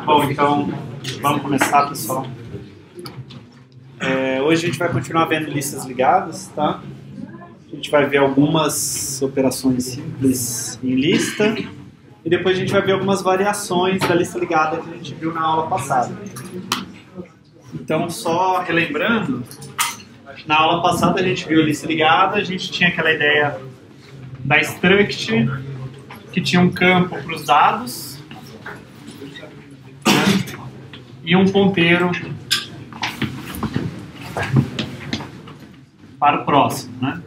Bom, então vamos começar, pessoal. Hoje a gente vai continuar vendo listas ligadas, tá? A gente vai ver algumas operações simples em lista e depois a gente vai ver algumas variações da lista ligada que a gente viu na aula passada. Então, só relembrando, na aula passada a gente viu a lista ligada, a gente tinha aquela ideia da struct, que tinha um campo para os dados, né? E um ponteiro para o próximo, né?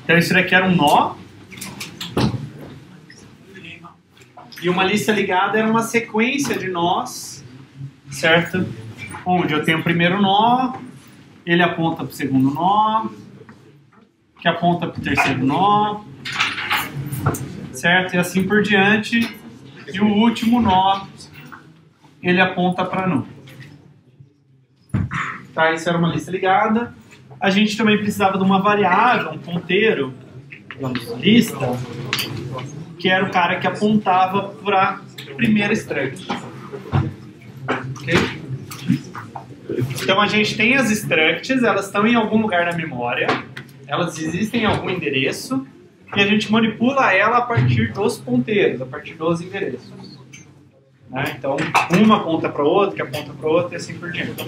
Então isso daqui era um nó, e uma lista ligada era uma sequência de nós, certo? Onde eu tenho o primeiro nó, ele aponta para o segundo nó, que aponta para o terceiro nó, certo? E assim por diante. E o último nó, ele aponta para nu. Tá, isso era uma lista ligada. A gente também precisava de uma variável, um ponteiro, digamos, lista, que era o cara que apontava para a primeira struct. Ok? Então a gente tem as structs, elas estão em algum lugar na memória, elas existem em algum endereço, e a gente manipula ela a partir dos ponteiros, a partir dos endereços. Né? Então, uma aponta para outra, que aponta para outra, e assim por diante.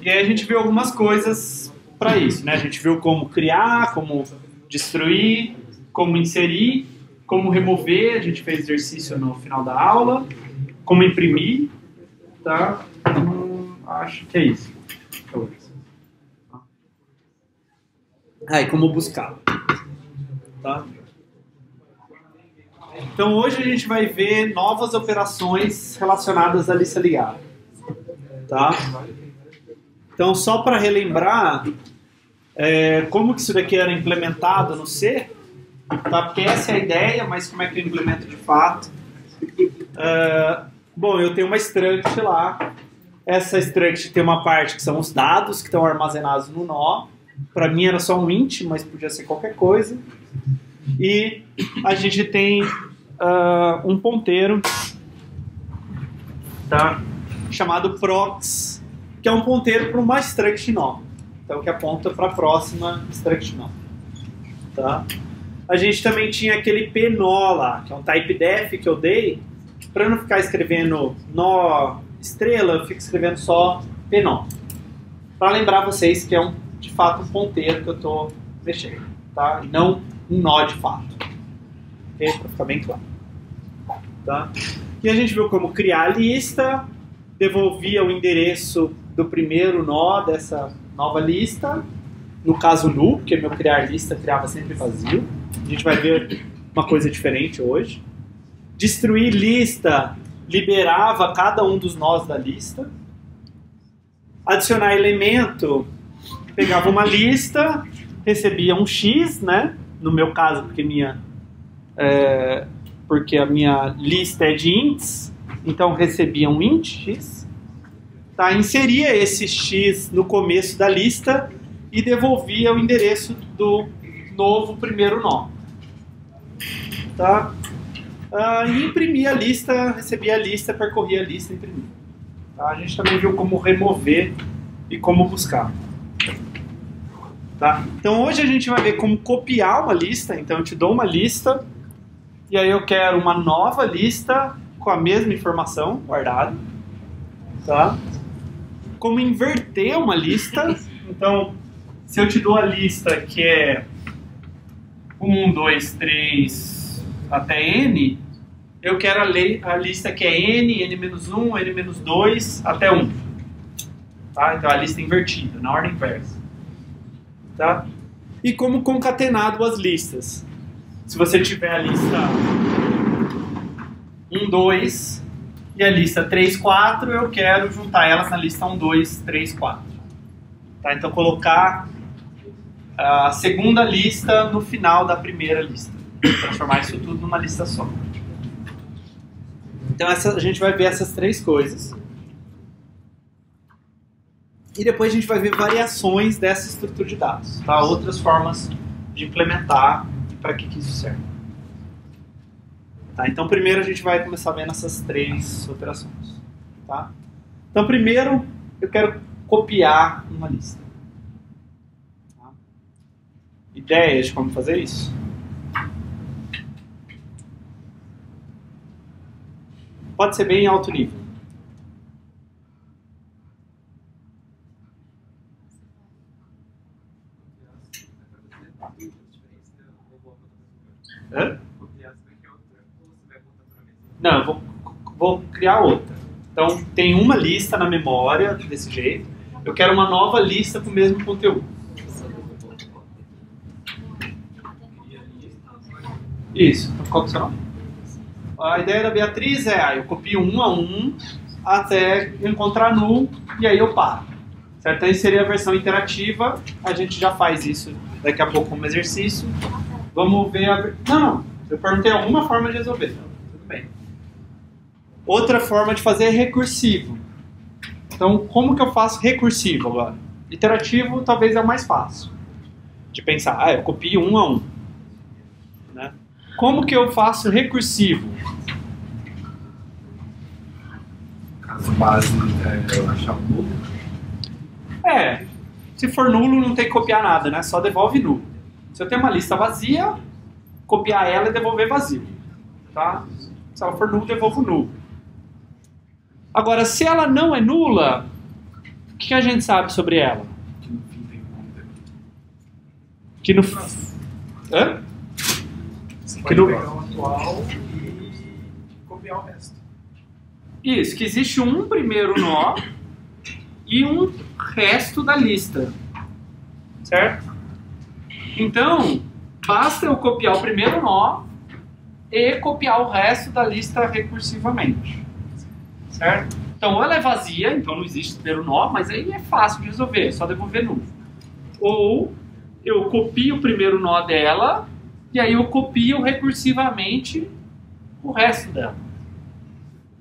E aí a gente viu algumas coisas para isso. Né? A gente viu como criar, como destruir, como inserir, como remover, a gente fez exercício no final da aula, como imprimir, tá? Acho que é isso. E como buscar. Tá? Então hoje a gente vai ver novas operações relacionadas à lista ligada. Tá? Então só para relembrar como que isso daqui era implementado no C, tá? Porque essa é a ideia, mas como é que eu implemento de fato? Bom, eu tenho uma struct lá. Essa struct tem uma parte que são os dados que estão armazenados no nó. Para mim era só um int, mas podia ser qualquer coisa. E a gente tem um ponteiro, tá, chamado prox, que é um ponteiro para uma struct nó. Então, que aponta para a próxima struct nó. Tá? A gente também tinha aquele pnó lá, que é um typedef que eu dei, para não ficar escrevendo nó estrela, eu fico escrevendo só pnó. Para lembrar vocês que é de fato um ponteiro que eu estou mexendo, tá? E não um nó de fato. Ok? Para ficar bem claro. Tá? E a gente viu como criar a lista, devolvia o endereço do primeiro nó dessa nova lista, no caso nu, porque meu criar lista criava sempre vazio. A gente vai ver uma coisa diferente hoje. Destruir lista liberava cada um dos nós da lista. Adicionar elemento, pegava uma lista, recebia um X, né? No meu caso, porque a minha lista é de ints, então recebia um int X. Tá? Inseria esse X no começo da lista e devolvia o endereço do novo primeiro nó. Tá? E imprimia a lista, recebia a lista, percorria a lista e imprimia. Tá? A gente também viu como remover e como buscar. Tá? Então hoje a gente vai ver como copiar uma lista. Então eu te dou uma lista e aí eu quero uma nova lista com a mesma informação guardada. Tá? Como inverter uma lista. Então se eu te dou a lista que é 1, 2, 3 até n, eu quero a lista que é n, n-1, n-2 até 1. Tá? Então a lista invertida, na ordem inversa. Tá? E como concatenar duas listas. Se você tiver a lista 1, 2 e a lista 3, 4, eu quero juntar elas na lista 1, 2, 3, 4. Tá? Então colocar a segunda lista no final da primeira lista. Transformar isso tudo numa lista só. Então a gente vai ver essas três coisas. E depois a gente vai ver variações dessa estrutura de dados, tá? Outras formas de implementar e para que isso serve. Tá, então primeiro a gente vai começar vendo essas 3 operações. Tá? Então primeiro eu quero copiar uma lista. Tá? Ideias de como fazer isso? Pode ser bem alto nível. Hã? Não, eu vou criar outra. Então, tem uma lista na memória, desse jeito. Eu quero uma nova lista com o mesmo conteúdo. Isso. Então, qual que é o seu nome? A ideia da Beatriz é, eu copio um a um até eu encontrar null e aí eu paro. Certo? Aí seria a versão interativa. A gente já faz isso daqui a pouco como exercício. Vamos ver a... Não. Eu perguntei alguma forma de resolver. Tudo bem. Outra forma de fazer é recursivo. Então, como que eu faço recursivo agora? Iterativo talvez é o mais fácil. De pensar, eu copio um a um. Né? Como que eu faço recursivo? Caso base eu achar um nulo. Se for nulo não tem que copiar nada, né? Só devolve nulo. Se eu tenho uma lista vazia, copiar ela e devolver vazio. Tá? Se ela for nulo, devolvo nulo. Agora, se ela não é nula, o que a gente sabe sobre ela? Que no fim tem um pointer. Que no... Hã? Você Que pode no... pegar o atual e copiar o resto. Isso, que existe um primeiro nó e um resto da lista. Certo? Então, basta eu copiar o primeiro nó e copiar o resto da lista recursivamente. Certo? Então, ou ela é vazia, então não existe primeiro nó, mas aí é fácil de resolver, é só devolver nulo. Ou eu copio o primeiro nó dela e aí eu copio recursivamente o resto dela.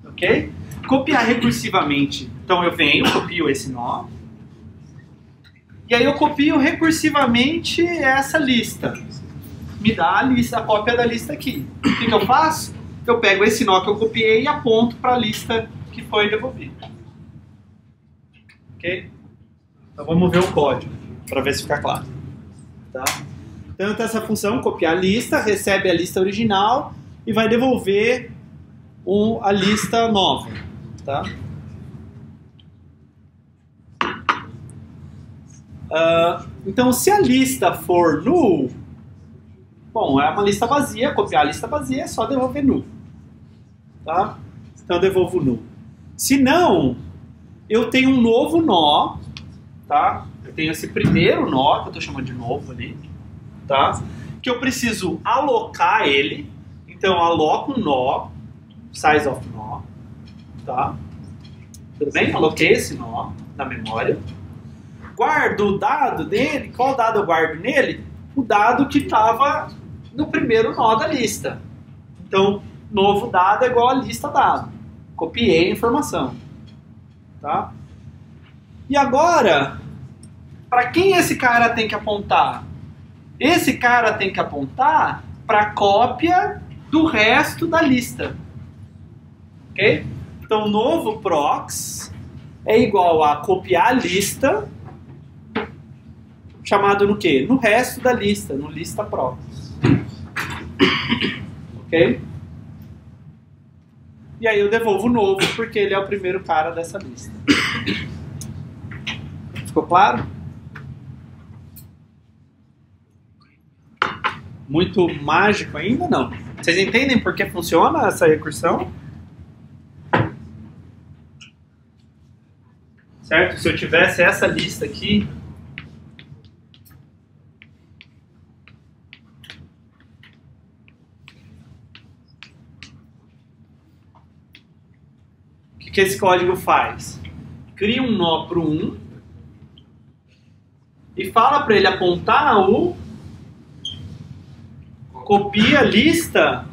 Ok? Copiar recursivamente. Então eu venho, copio esse nó. E aí eu copio recursivamente essa lista. Me dá a lista, a cópia da lista aqui. O que eu faço? Eu pego esse nó que eu copiei e aponto para a lista que foi devolvida. Ok? Então vamos ver o código, para ver se fica claro. Tá? Então essa função, copiar a lista, recebe a lista original e vai devolver a lista nova. Tá? Então, se a lista for null, bom, é uma lista vazia, copiar a lista vazia é só devolver null. Tá? Então, eu devolvo null. Se não, eu tenho um novo nó, tá? Eu tenho esse primeiro nó, que eu estou chamando de novo ali, tá? Que eu preciso alocar ele. Então, eu aloco um nó, size of nó, tá? Tudo bem? Aloquei esse nó na memória. Guardo o dado dele. Qual dado eu guardo nele? O dado que estava no primeiro nó da lista. Então, novo dado é igual a lista dado. Copiei a informação. Tá? E agora, para quem esse cara tem que apontar? Esse cara tem que apontar para a cópia do resto da lista. Ok? Então, novo procs é igual a copiar a lista, chamado no quê? No resto da lista, no lista procs. Ok? E aí eu devolvo o novo, porque ele é o primeiro cara dessa lista. Ficou claro? Muito mágico ainda? Não. Vocês entendem por que funciona essa recursão? Certo? Se eu tivesse essa lista aqui, o que esse código faz? Cria um nó para o 1 e fala para ele apontar o copia a lista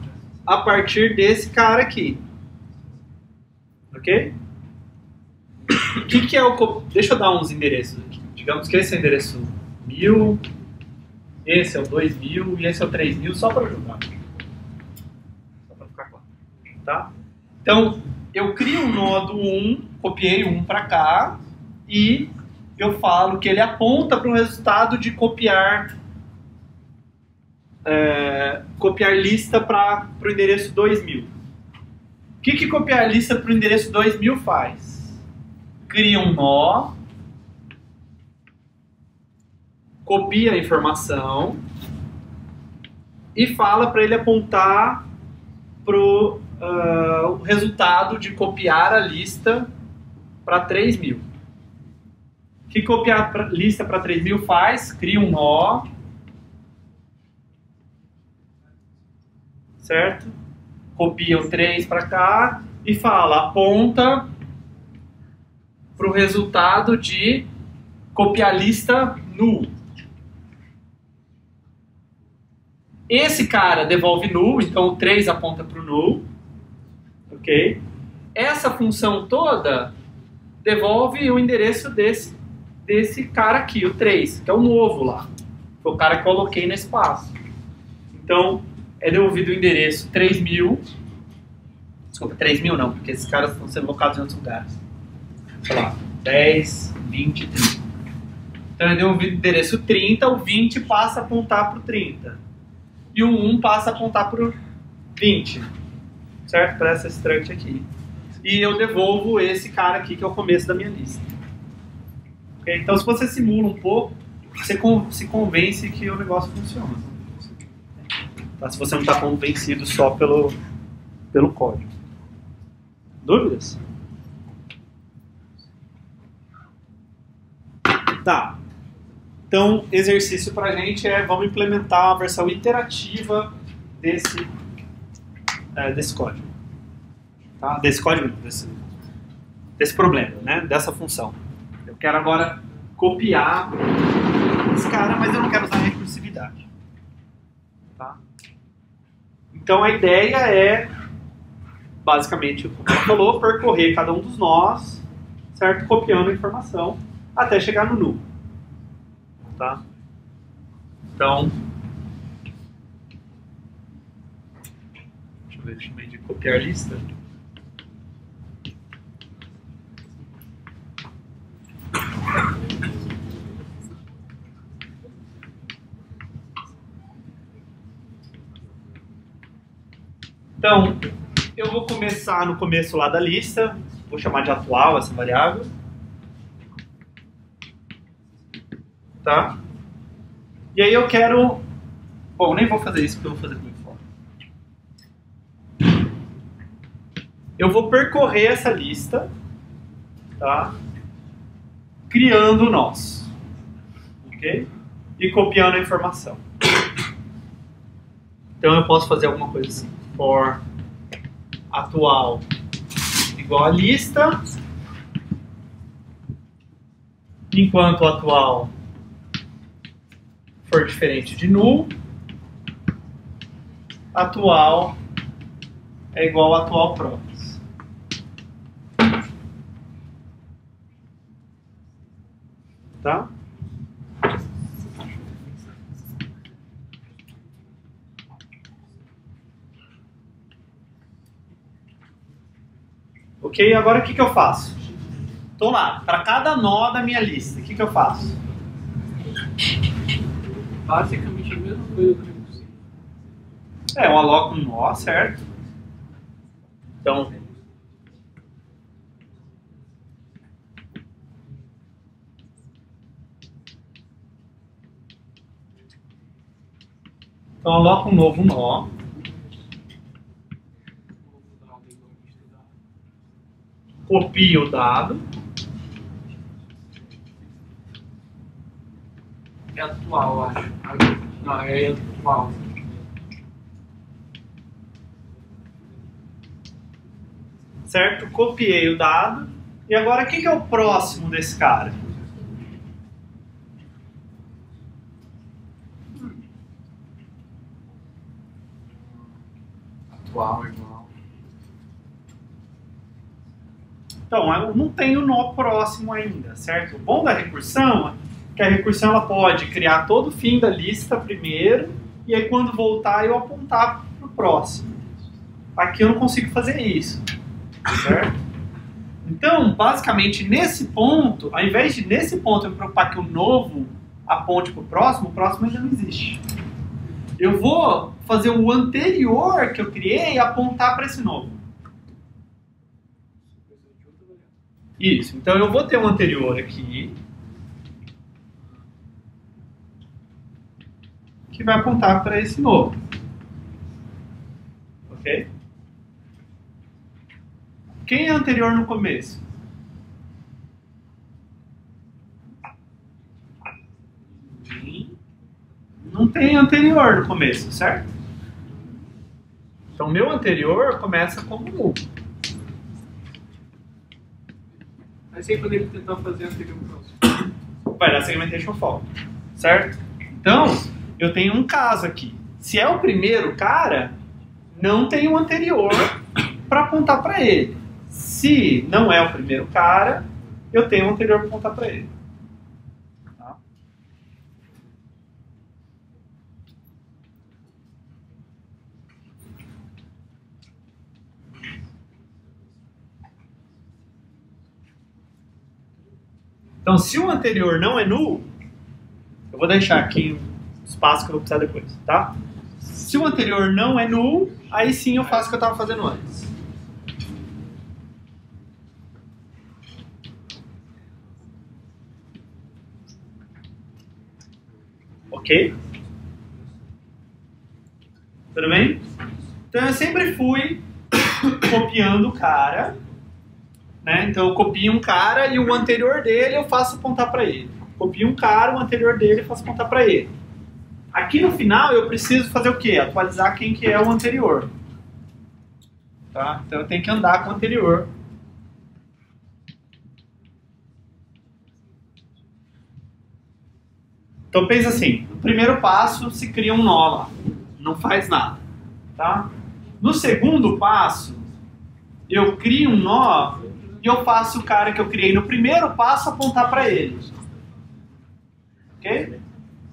a partir desse cara aqui. Ok? O que é o... Deixa eu dar uns endereços aqui. Digamos que esse é o endereço 1000, esse é o 2000 e esse é o 3000, só para ajudar. Só para ficar claro. Tá? Então, eu crio um nó do 1, copiei 1 para cá, e eu falo que ele aponta para o resultado de copiar lista para o endereço 2000. O que copiar lista para o endereço 2000 faz? Cria um nó, copia a informação e fala para ele apontar para o resultado de copiar a lista para 3000. O que copiar lista para 3000 faz? Cria um nó, certo? Copia o 3 para cá e fala, aponta para o resultado de copiar lista null. Esse cara devolve null, então o 3 aponta para o null. Ok? Essa função toda devolve o endereço desse cara aqui, o 3, que é o novo lá. Foi o cara que eu coloquei no espaço. Então, é devolvido o endereço 3000. Desculpa, 3000 não, porque esses caras estão sendo locados em outros lugares. Sei lá, 10, 20, 30. Então é devolvido o endereço 30, o 20 passa a apontar para o 30. E o 1 passa a apontar para o 20. Certo? Para essa struct aqui. E eu devolvo esse cara aqui, que é o começo da minha lista. Okay? Então, se você simula um pouco, você se convence que o negócio funciona. Tá? Se você não está convencido só pelo código. Dúvidas? Tá. Então, exercício pra gente é, vamos implementar a versão iterativa desse código. Tá? Desse código, desse problema, né? Dessa função. Eu quero agora copiar esse cara, mas eu não quero usar recursividade. Tá? Então, a ideia é, basicamente, como ela falou, percorrer cada um dos nós, certo? Copiando a informação até chegar no null. Tá? Então, deixa eu ver, eu chamei de copiar lista. Então, eu vou começar no começo lá da lista, vou chamar de atual essa variável. Tá? E aí eu quero... Bom, nem vou fazer isso porque eu vou fazer de outra forma. Eu vou percorrer essa lista, tá? Criando nós. Ok? E copiando a informação. Então eu posso fazer alguma coisa assim. For atual igual a lista. Enquanto o atual for diferente de null, atual é igual a atual props. Tá? Ok, agora o que eu faço? Estou lá, para cada nó da minha lista, o que eu faço? Basicamente a mesma coisa do recursivo. Eu aloco um nó, certo? Então, aloco um novo nó. Copio o dado. É atual, eu acho. Não, é atual. Certo? Copiei o dado. E agora, o que é o próximo desse cara? Atual igual. Então, eu não tenho nó próximo ainda, certo? O bom da recursão é que a recursão ela pode criar todo o fim da lista primeiro, e aí quando voltar eu apontar para o próximo. Aqui eu não consigo fazer isso, certo? Então, basicamente, nesse ponto, ao invés de nesse ponto eu me preocupar que o novo aponte para o próximo ainda não existe. Eu vou fazer o anterior que eu criei e apontar para esse novo. Isso, então eu vou ter um anterior aqui, que vai apontar para esse novo. Ok? Quem é anterior no começo? Não tem anterior no começo, certo? Então, meu anterior começa como null. Mas sempre quando ele tentar fazer anterior próximo. Vai dar segmentation fault, certo? Então, eu tenho um caso aqui. Se é o primeiro cara, não tem um anterior para apontar para ele. Se não é o primeiro cara, eu tenho um anterior para apontar para ele. Tá? Então, se o anterior não é null, eu vou deixar aqui o espaço que eu vou precisar depois, tá? Se o anterior não é null, aí sim eu faço o que eu estava fazendo antes. Ok? Tudo bem? Então eu sempre fui copiando o cara, né? Então eu copio um cara e o anterior dele eu faço apontar para ele. Copio um cara, o anterior dele eu faço apontar para ele. Aqui no final eu preciso fazer o quê? Atualizar quem que é o anterior. Tá? Então eu tenho que andar com o anterior. Então pensa assim, no primeiro passo se cria um nó lá, não faz nada, tá? No segundo passo, eu crio um nó e eu faço o cara que eu criei no primeiro passo apontar para ele. Ok?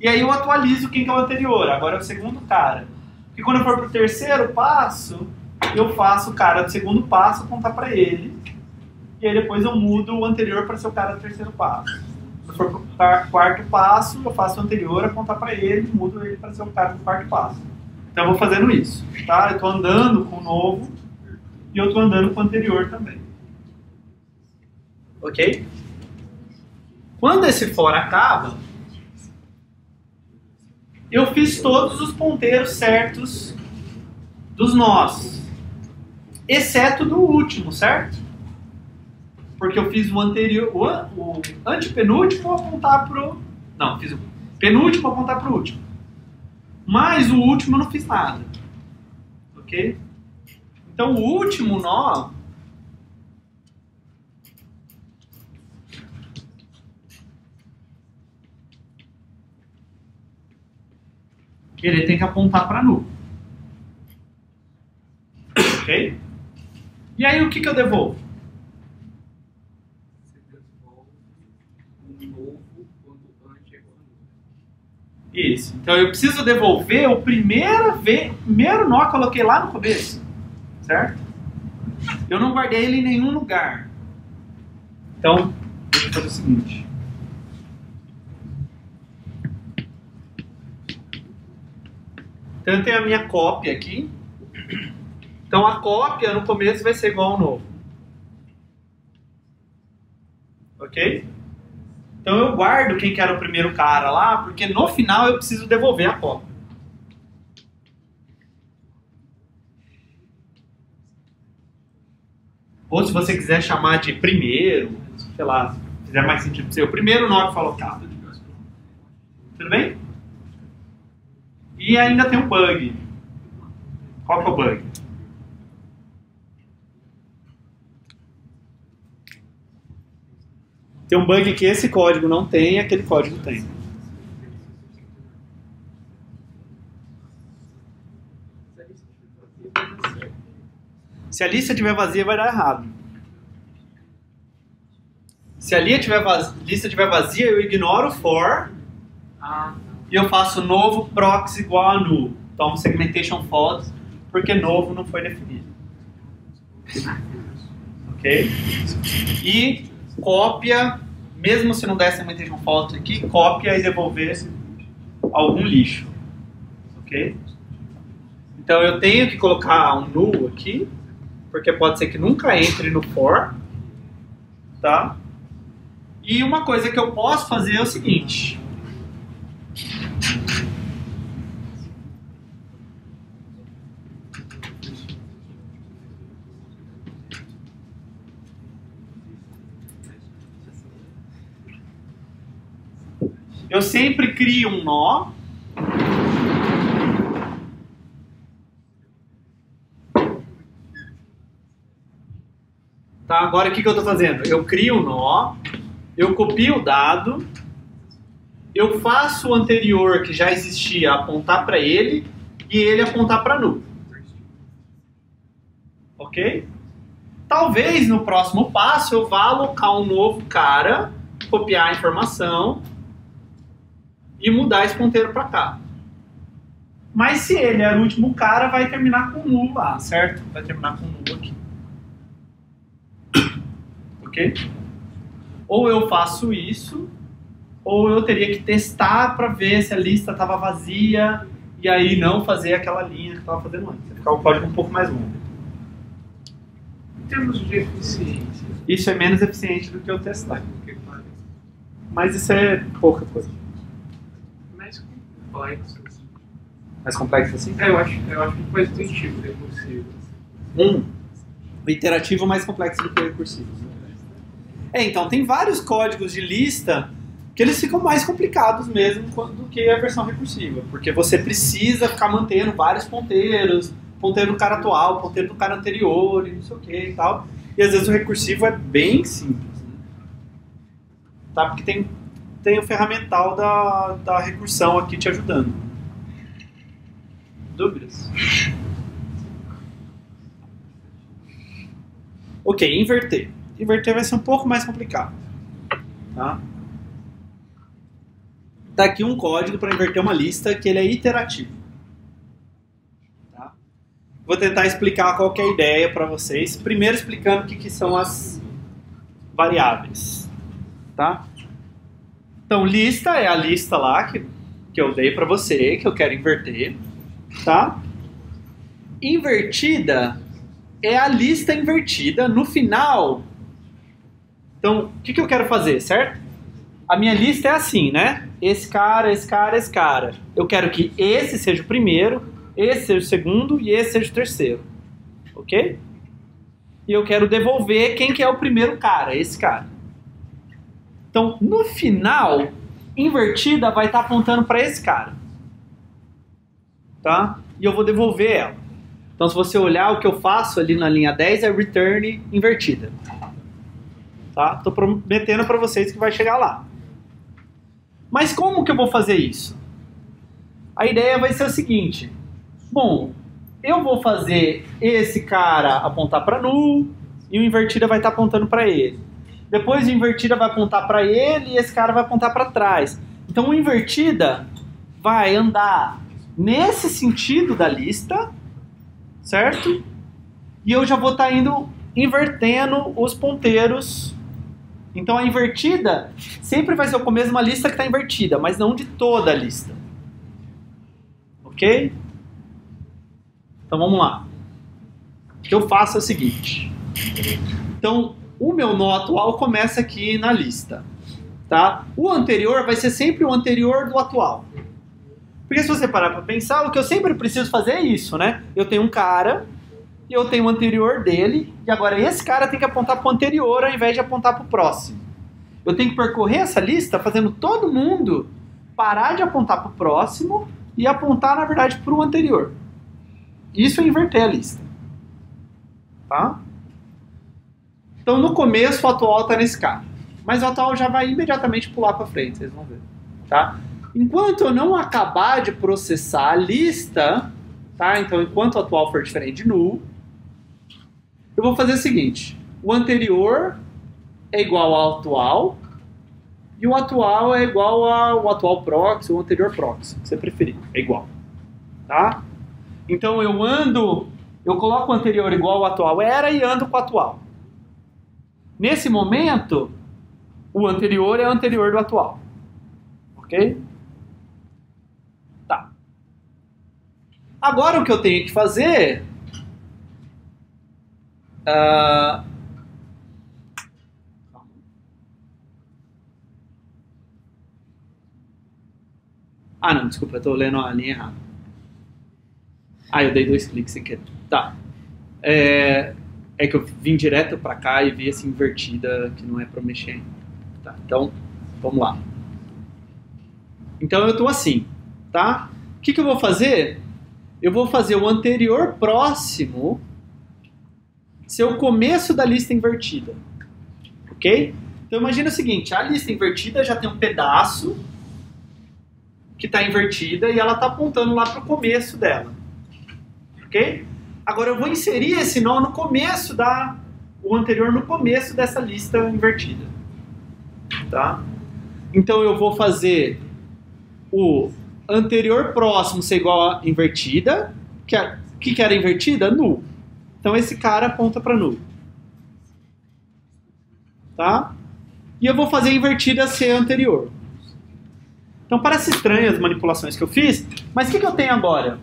E aí eu atualizo quem que é o anterior, agora é o segundo cara. E quando eu for para o terceiro passo, eu faço o cara do segundo passo apontar para ele, e aí depois eu mudo o anterior para ser o cara do terceiro passo. Se for para o quarto passo, eu faço o anterior, apontar para ele, mudo ele para ser o cara do quarto passo. Então eu vou fazendo isso, tá? Eu estou andando com o novo e eu estou andando com o anterior também. Ok? Quando esse for acaba, eu fiz todos os ponteiros certos dos nós, exceto do último, certo? Porque eu fiz o anterior, o antepenúltimo apontar pro... Não, fiz o penúltimo apontar pro último. Mas o último eu não fiz nada. Ok? Então o último nó... ele tem que apontar para null. Ok? E aí o que eu devolvo? Isso. Então eu preciso devolver o primeiro nó que eu coloquei lá no começo. Certo? Eu não guardei ele em nenhum lugar. Então, deixa eu fazer o seguinte. Então eu tenho a minha cópia aqui. Então a cópia no começo vai ser igual ao novo. Ok? Então eu guardo quem que era o primeiro cara lá, porque no final eu preciso devolver a cópia. Ou se você quiser chamar de primeiro, sei lá, se fizer mais sentido para você, o primeiro nó que foi alocado. Tudo bem? E ainda tem um bug. Qual que é o bug? Tem um bug que esse código não tem e aquele código tem. Se a lista estiver vazia, vai dar errado. Se a lista estiver vazia, eu ignoro o for e eu faço novo proxy igual a null. Tomo segmentation fault, porque novo não foi definido. Ok? E cópia, mesmo se não desse uma intention fault aqui, cópia e devolver algum lixo. Ok? Então eu tenho que colocar um null aqui, porque pode ser que nunca entre no for. Tá? E uma coisa que eu posso fazer é o seguinte. Eu sempre crio um nó. Tá, agora o que eu estou fazendo? Eu crio um nó, eu copio o dado, eu faço o anterior que já existia apontar para ele e ele apontar para null. Ok? Talvez no próximo passo eu vá alocar um novo cara, copiar a informação e mudar esse ponteiro para cá. Mas se ele era o último cara, vai terminar com null lá, certo? Vai terminar com null aqui. Ok? Ou eu faço isso, ou eu teria que testar para ver se a lista estava vazia e aí não fazer aquela linha que eu estava fazendo antes. Vai ficar o código um pouco mais longo. Em termos de eficiência. Isso é menos eficiente do que eu testar. Mas isso é pouca coisa. Mais complexo. Mais complexo assim? Eu acho que mais intuitivo, recursivo. O iterativo é mais complexo do que o recursivo. Então, tem vários códigos de lista que eles ficam mais complicados mesmo do que a versão recursiva. Porque você precisa ficar mantendo vários ponteiros, ponteiro do cara atual, ponteiro do cara anterior, e não sei o que e tal. E às vezes o recursivo é bem simples. Né? Tá? Porque tem o ferramental da recursão aqui te ajudando. Dúvidas? Ok, inverter. Inverter vai ser um pouco mais complicado. Tá? Tá aqui um código para inverter uma lista que ele é iterativo. Tá? Vou tentar explicar qual que é a ideia para vocês. Primeiro explicando o que são as variáveis. Tá? Então, lista é a lista lá que eu dei para você, que eu quero inverter. Tá? Invertida é a lista invertida no final. Então, o que eu quero fazer, certo? A minha lista é assim, né? Esse cara, esse cara, esse cara. Eu quero que esse seja o primeiro, esse seja o segundo e esse seja o terceiro. Ok? E eu quero devolver quem que é o primeiro cara, esse cara. Então, no final, invertida vai estar apontando para esse cara. Tá? E eu vou devolver ela. Então, se você olhar, o que eu faço ali na linha 10 é return invertida. Tá? Tô prometendo para vocês que vai chegar lá. Mas como que eu vou fazer isso? A ideia vai ser o seguinte. Bom, eu vou fazer esse cara apontar para null e o invertida vai estar apontando para ele. Depois o invertida vai apontar para ele e esse cara vai apontar para trás. Então o invertida vai andar nesse sentido da lista, certo? E eu já vou estar indo invertendo os ponteiros. Então a invertida sempre vai ser o começo de uma lista que está invertida, mas não de toda a lista. Ok? Então vamos lá. O que eu faço é o seguinte. Então o meu nó atual começa aqui na lista. Tá? O anterior vai ser sempre o anterior do atual. Porque se você parar para pensar, o que eu sempre preciso fazer é isso, né? Eu tenho um cara e eu tenho o anterior dele, e agora esse cara tem que apontar para o anterior ao invés de apontar para o próximo. Eu tenho que percorrer essa lista fazendo todo mundo parar de apontar para o próximo e apontar, na verdade, para o anterior. Isso é inverter a lista. Tá? Então, no começo, o atual está nesse cara. Mas o atual já vai imediatamente pular para frente, vocês vão ver. Tá? Enquanto eu não acabar de processar a lista, tá? Então, enquanto o atual for diferente de null, eu vou fazer o seguinte. O anterior é igual ao atual e o atual é igual ao atual proxy ou anterior proxy, se você preferir. É igual. Tá? Então, eu ando eu coloco o anterior igual ao atual era e ando com o atual. Nesse momento, o anterior é o anterior do atual. Ok? Tá. Agora o que eu tenho que fazer... não, desculpa, eu estou lendo a linha errada. Eu dei 2 cliques sem querer. Tá. É que eu vim direto para cá e vi essa invertida que não é para mexer ainda. Tá, então, vamos lá. Então eu estou assim, tá? O que eu vou fazer? Eu vou fazer o anterior próximo ser o começo da lista invertida. Ok? Então imagina o seguinte, a lista invertida já tem um pedaço que está invertida e ela está apontando lá para o começo dela. Ok? Agora eu vou inserir esse nó no começo o anterior no começo dessa lista invertida. Tá? Então eu vou fazer o anterior próximo ser igual a invertida. Que era invertida? Null. Então esse cara aponta para null. Tá? E eu vou fazer a invertida ser anterior. Então parece estranho as manipulações que eu fiz, mas o que eu tenho agora?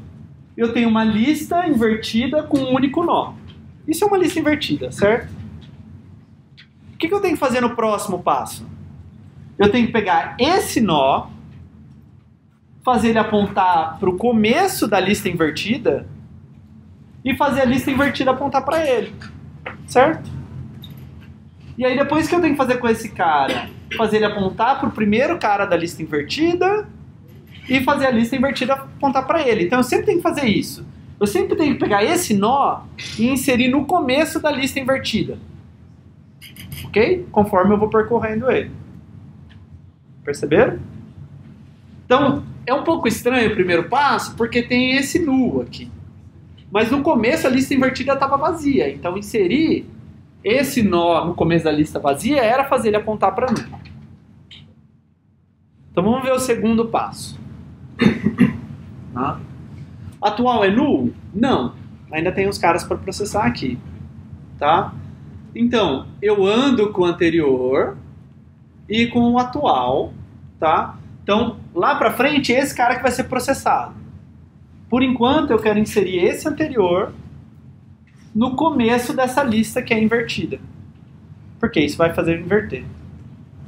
Eu tenho uma lista invertida com um único nó. Isso é uma lista invertida, certo? O que eu tenho que fazer no próximo passo? Eu tenho que pegar esse nó, fazer ele apontar para o começo da lista invertida e fazer a lista invertida apontar para ele, certo? E aí depois que eu tenho que fazer com esse cara, fazer ele apontar para o primeiro cara da lista invertida e fazer a lista invertida apontar para ele. Então eu sempre tenho que fazer isso. Eu sempre tenho que pegar esse nó e inserir no começo da lista invertida. Ok? Conforme eu vou percorrendo ele. Perceberam? Então, é um pouco estranho o primeiro passo, porque tem esse null aqui. Mas no começo a lista invertida estava vazia. Então inserir esse nó no começo da lista vazia era fazer ele apontar para null. Então vamos ver o segundo passo. Atual é null? Não. Ainda tem uns caras para processar aqui. Tá? Então, eu ando com o anterior e com o atual. Tá? Então, lá para frente, esse cara que vai ser processado. Por enquanto, eu quero inserir esse anterior no começo dessa lista que é invertida. Porque isso vai fazer inverter.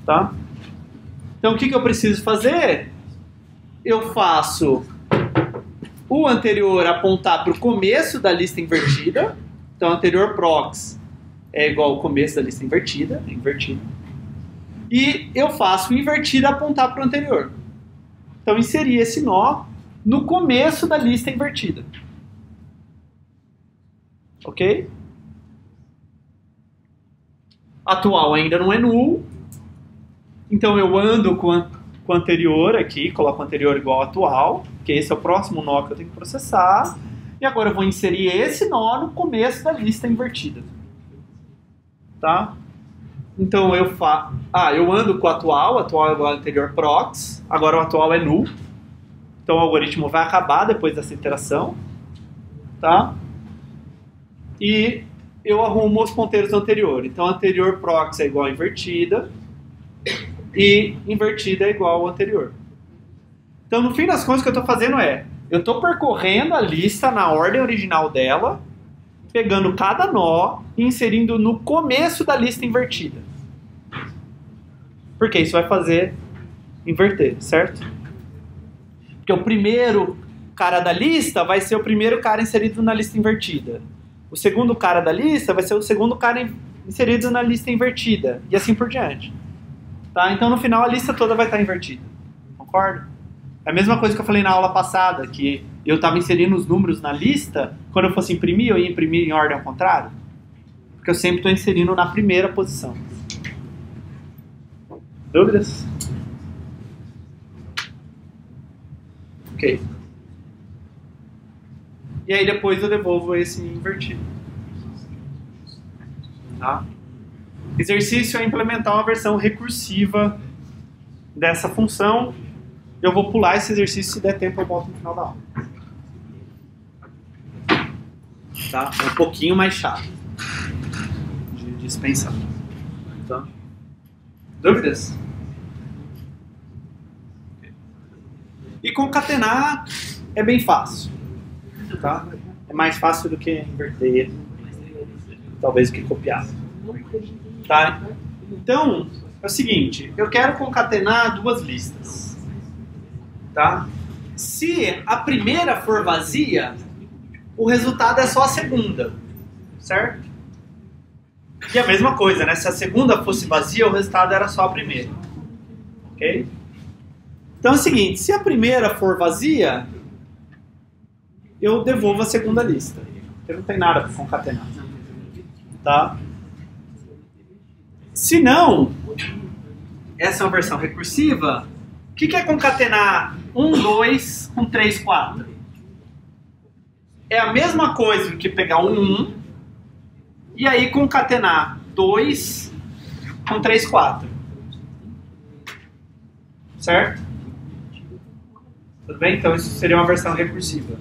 Tá? Então, o que eu preciso fazer? Eu faço o anterior apontar para o começo da lista invertida. Então, anterior prox é igual ao começo da lista invertida. E eu faço o invertido apontar para o anterior. Então, inserir esse nó no começo da lista invertida. Ok? Atual ainda não é null. Então eu ando com o anterior aqui, coloco o anterior igual ao atual, que esse é o próximo nó que eu tenho que processar. E agora eu vou inserir esse nó no começo da lista invertida. Tá? Então eu ando com o atual é igual ao anterior prox, agora o atual é null. Então o algoritmo vai acabar depois dessa iteração. Tá? E eu arrumo os ponteiros do anterior. Então anterior prox é igual a invertida e invertida é igual ao anterior. Então no fim das contas o que eu estou fazendo eu estou percorrendo a lista na ordem original dela, pegando cada nó e inserindo no começo da lista invertida. Porque isso vai fazer inverter, certo? Porque o primeiro cara da lista vai ser o primeiro cara inserido na lista invertida. O segundo cara da lista vai ser o segundo cara inserido na lista invertida. E assim por diante. Tá? Então no final a lista toda vai estar invertida. Concorda? É a mesma coisa que eu falei na aula passada, que eu estava inserindo os números na lista, quando eu fosse imprimir, eu ia imprimir em ordem ao contrário. Porque eu sempre estou inserindo na primeira posição. Dúvidas? Ok. E aí depois eu devolvo esse invertido. Tá? Exercício é implementar uma versão recursiva dessa função. Eu vou pular esse exercício, se der tempo eu volto no final da aula. Tá? É um pouquinho mais chato de dispensar. Tá? Dúvidas? E concatenar é bem fácil. Tá? É mais fácil do que inverter, talvez, do que copiar. Tá? Então, é o seguinte, eu quero concatenar duas listas. Tá? Se a primeira for vazia, o resultado é só a segunda, certo? E a mesma coisa, né? Se a segunda fosse vazia, o resultado era só a primeira. Ok? Então é o seguinte, se a primeira for vazia, eu devolvo a segunda lista. Porque não tem nada para concatenar. Tá? Se não, essa é uma versão recursiva, o que é concatenar 1, 2 com 3, 4? É a mesma coisa do que pegar um 1 e aí concatenar 2 com 3, 4. Certo? Tudo bem? Então isso seria uma versão recursiva.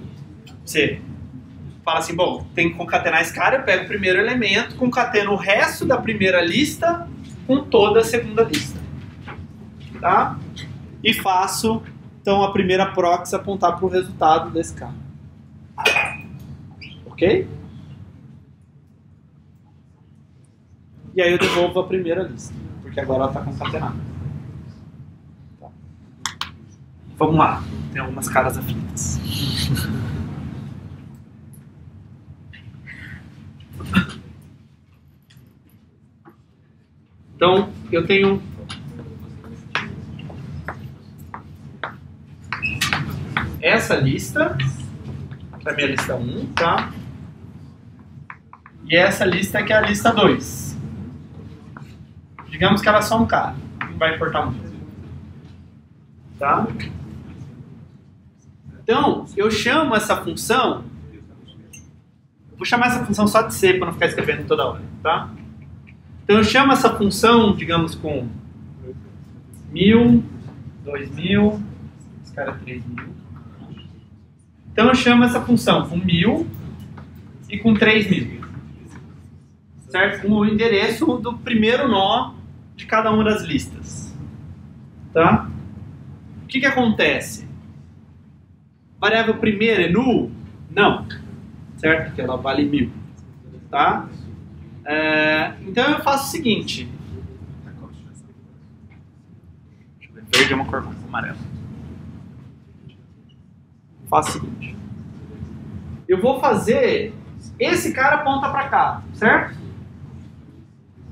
Você fala assim, bom, tem que concatenar esse cara, eu pego o primeiro elemento, concateno o resto da primeira lista com toda a segunda lista. Tá? E faço, então, a primeira proxy apontar para o resultado desse cara. Ok? E aí eu devolvo a primeira lista, porque agora ela está concatenada. Tá. Vamos lá, tem algumas caras aflitas. Então, eu tenho essa lista, que é a minha lista 1, tá? E essa lista que é a lista 2. Digamos que ela é só um cara, não vai importar muito. Tá? Então, eu chamo essa função, vou chamar essa função só de C para não ficar escrevendo toda hora, tá? Então eu chamo essa função, digamos, com 1000, 2000, esse cara é 3000. Então eu chamo essa função com 1000 e com 3000. Certo? Com o endereço do primeiro nó de cada uma das listas. Tá? O que acontece? A variável primeira é null? Não. Certo? Porque ela vale 1000. Tá? Então eu faço o seguinte. Verde é uma cor amarela. Faço o seguinte. Eu vou fazer... Esse cara aponta para cá, certo?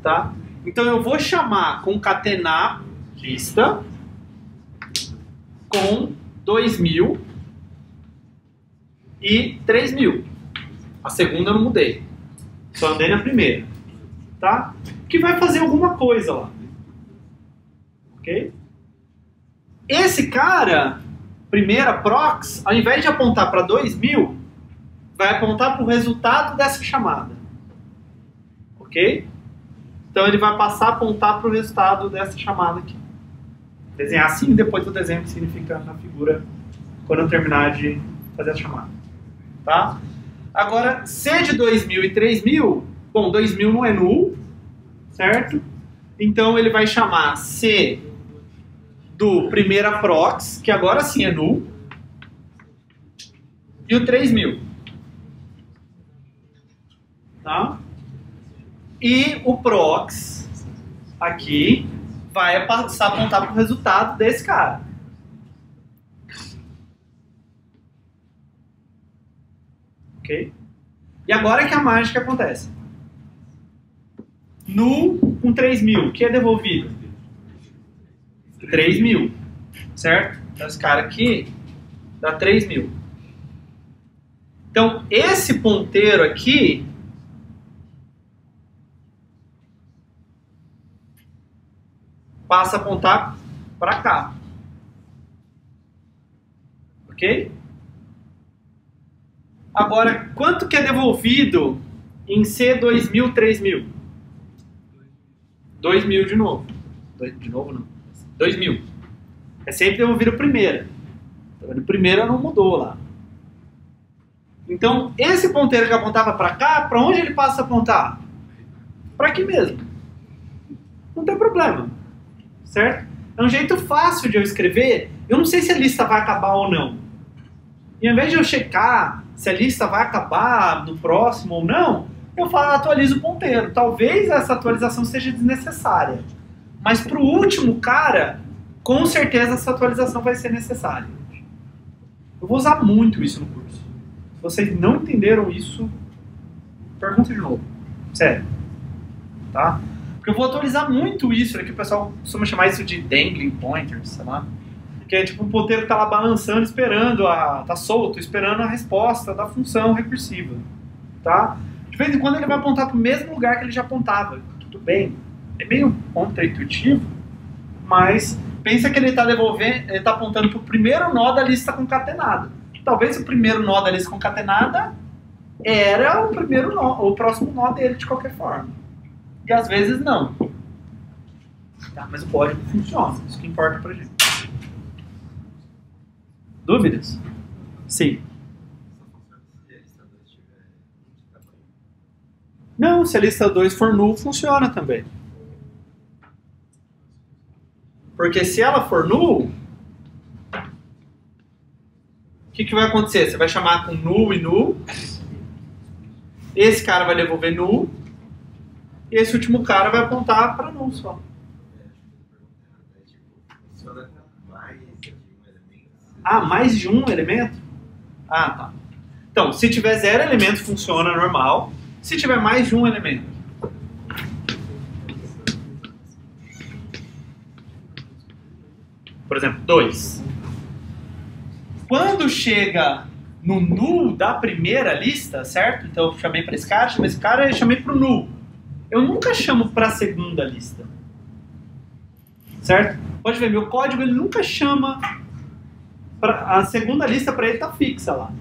Tá? Então eu vou chamar concatenar lista com 2000 e 3000. A segunda eu não mudei. Só andei na primeira. Tá? Que vai fazer alguma coisa lá. Ok? Esse cara, primeira prox, ao invés de apontar para 2000, vai apontar para o resultado dessa chamada. Ok? Então ele vai passar a apontar para o resultado dessa chamada aqui. Desenhar assim e depois o desenho que significa na figura quando eu terminar de fazer a chamada. Tá? Agora, C de 2000 e 3000, bom, 2000 não é null, certo? Então ele vai chamar C do primeira prox, que agora sim é null, e o 3000. Tá? E o prox aqui vai passar a apontar para o resultado desse cara. Ok? E agora que a mágica acontece. Null com 3000, que é devolvido? 3000, certo? Então esse cara aqui dá 3000. Então esse ponteiro aqui passa a apontar para cá. Ok? Agora, quanto que é devolvido em C 2000, 3000? 2000 de novo. De novo não. 2000. É sempre devolvido o primeiro. Então, o primeiro não mudou lá. Então, esse ponteiro que apontava para cá, para onde ele passa a apontar? Para aqui mesmo. Não tem problema. Certo? É um jeito fácil de eu escrever. Eu não sei se a lista vai acabar ou não. E ao invés de eu checar se a lista vai acabar no próximo ou não, eu atualizo o ponteiro. Talvez essa atualização seja desnecessária. Mas para o último cara, com certeza essa atualização vai ser necessária. Eu vou usar muito isso no curso. Se vocês não entenderam isso, pergunta de novo. Sério. Tá? Porque eu vou atualizar muito isso. Aqui o pessoal costuma chamar isso de dangling pointers, sei lá. Que é tipo um ponteiro que tá lá balançando, esperando, tá solto, esperando a resposta da função recursiva. Tá? De vez em quando ele vai apontar para o mesmo lugar que ele já apontava. Tudo bem. É meio contra-intuitivo, mas pensa que ele está devolvendo, ele está apontando para o primeiro nó da lista concatenada. Talvez o primeiro nó da lista concatenada era o primeiro nó, ou o próximo nó dele de qualquer forma. E às vezes não. Tá, mas o código funciona, isso que importa pra gente. Dúvidas? Sim. Não, se a lista 2 for null, funciona também. Porque se ela for null, o que vai acontecer? Você vai chamar com null e null. Esse cara vai devolver null. E esse último cara vai apontar para null só. Ah, mais de um elemento? Ah, tá. Então, se tiver 0 elementos, funciona normal. Se tiver mais de um elemento. Por exemplo, 2. Quando chega no null da primeira lista, certo? Então eu chamei para esse cara e chamei para o null. Eu nunca chamo para a segunda lista. Certo? Pode ver, meu código ele nunca chama... A segunda lista para ele está fixa lá.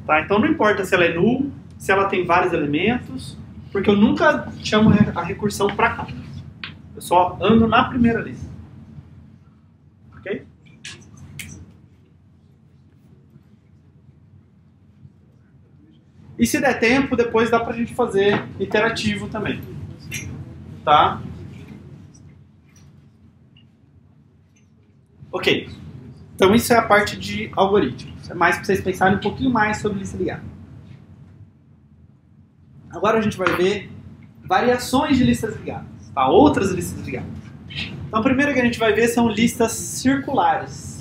Tá? Então não importa se ela é null, se ela tem vários elementos, porque eu nunca chamo a recursão para cá. Eu só ando na primeira lista. Ok? E se der tempo, depois dá pra gente fazer iterativo também. Tá? Ok. Então isso é a parte de algoritmos. É mais para vocês pensarem um pouquinho mais sobre lista ligada. Agora a gente vai ver variações de listas ligadas. Tá? Outras listas ligadas. Então a primeira que a gente vai ver são listas circulares.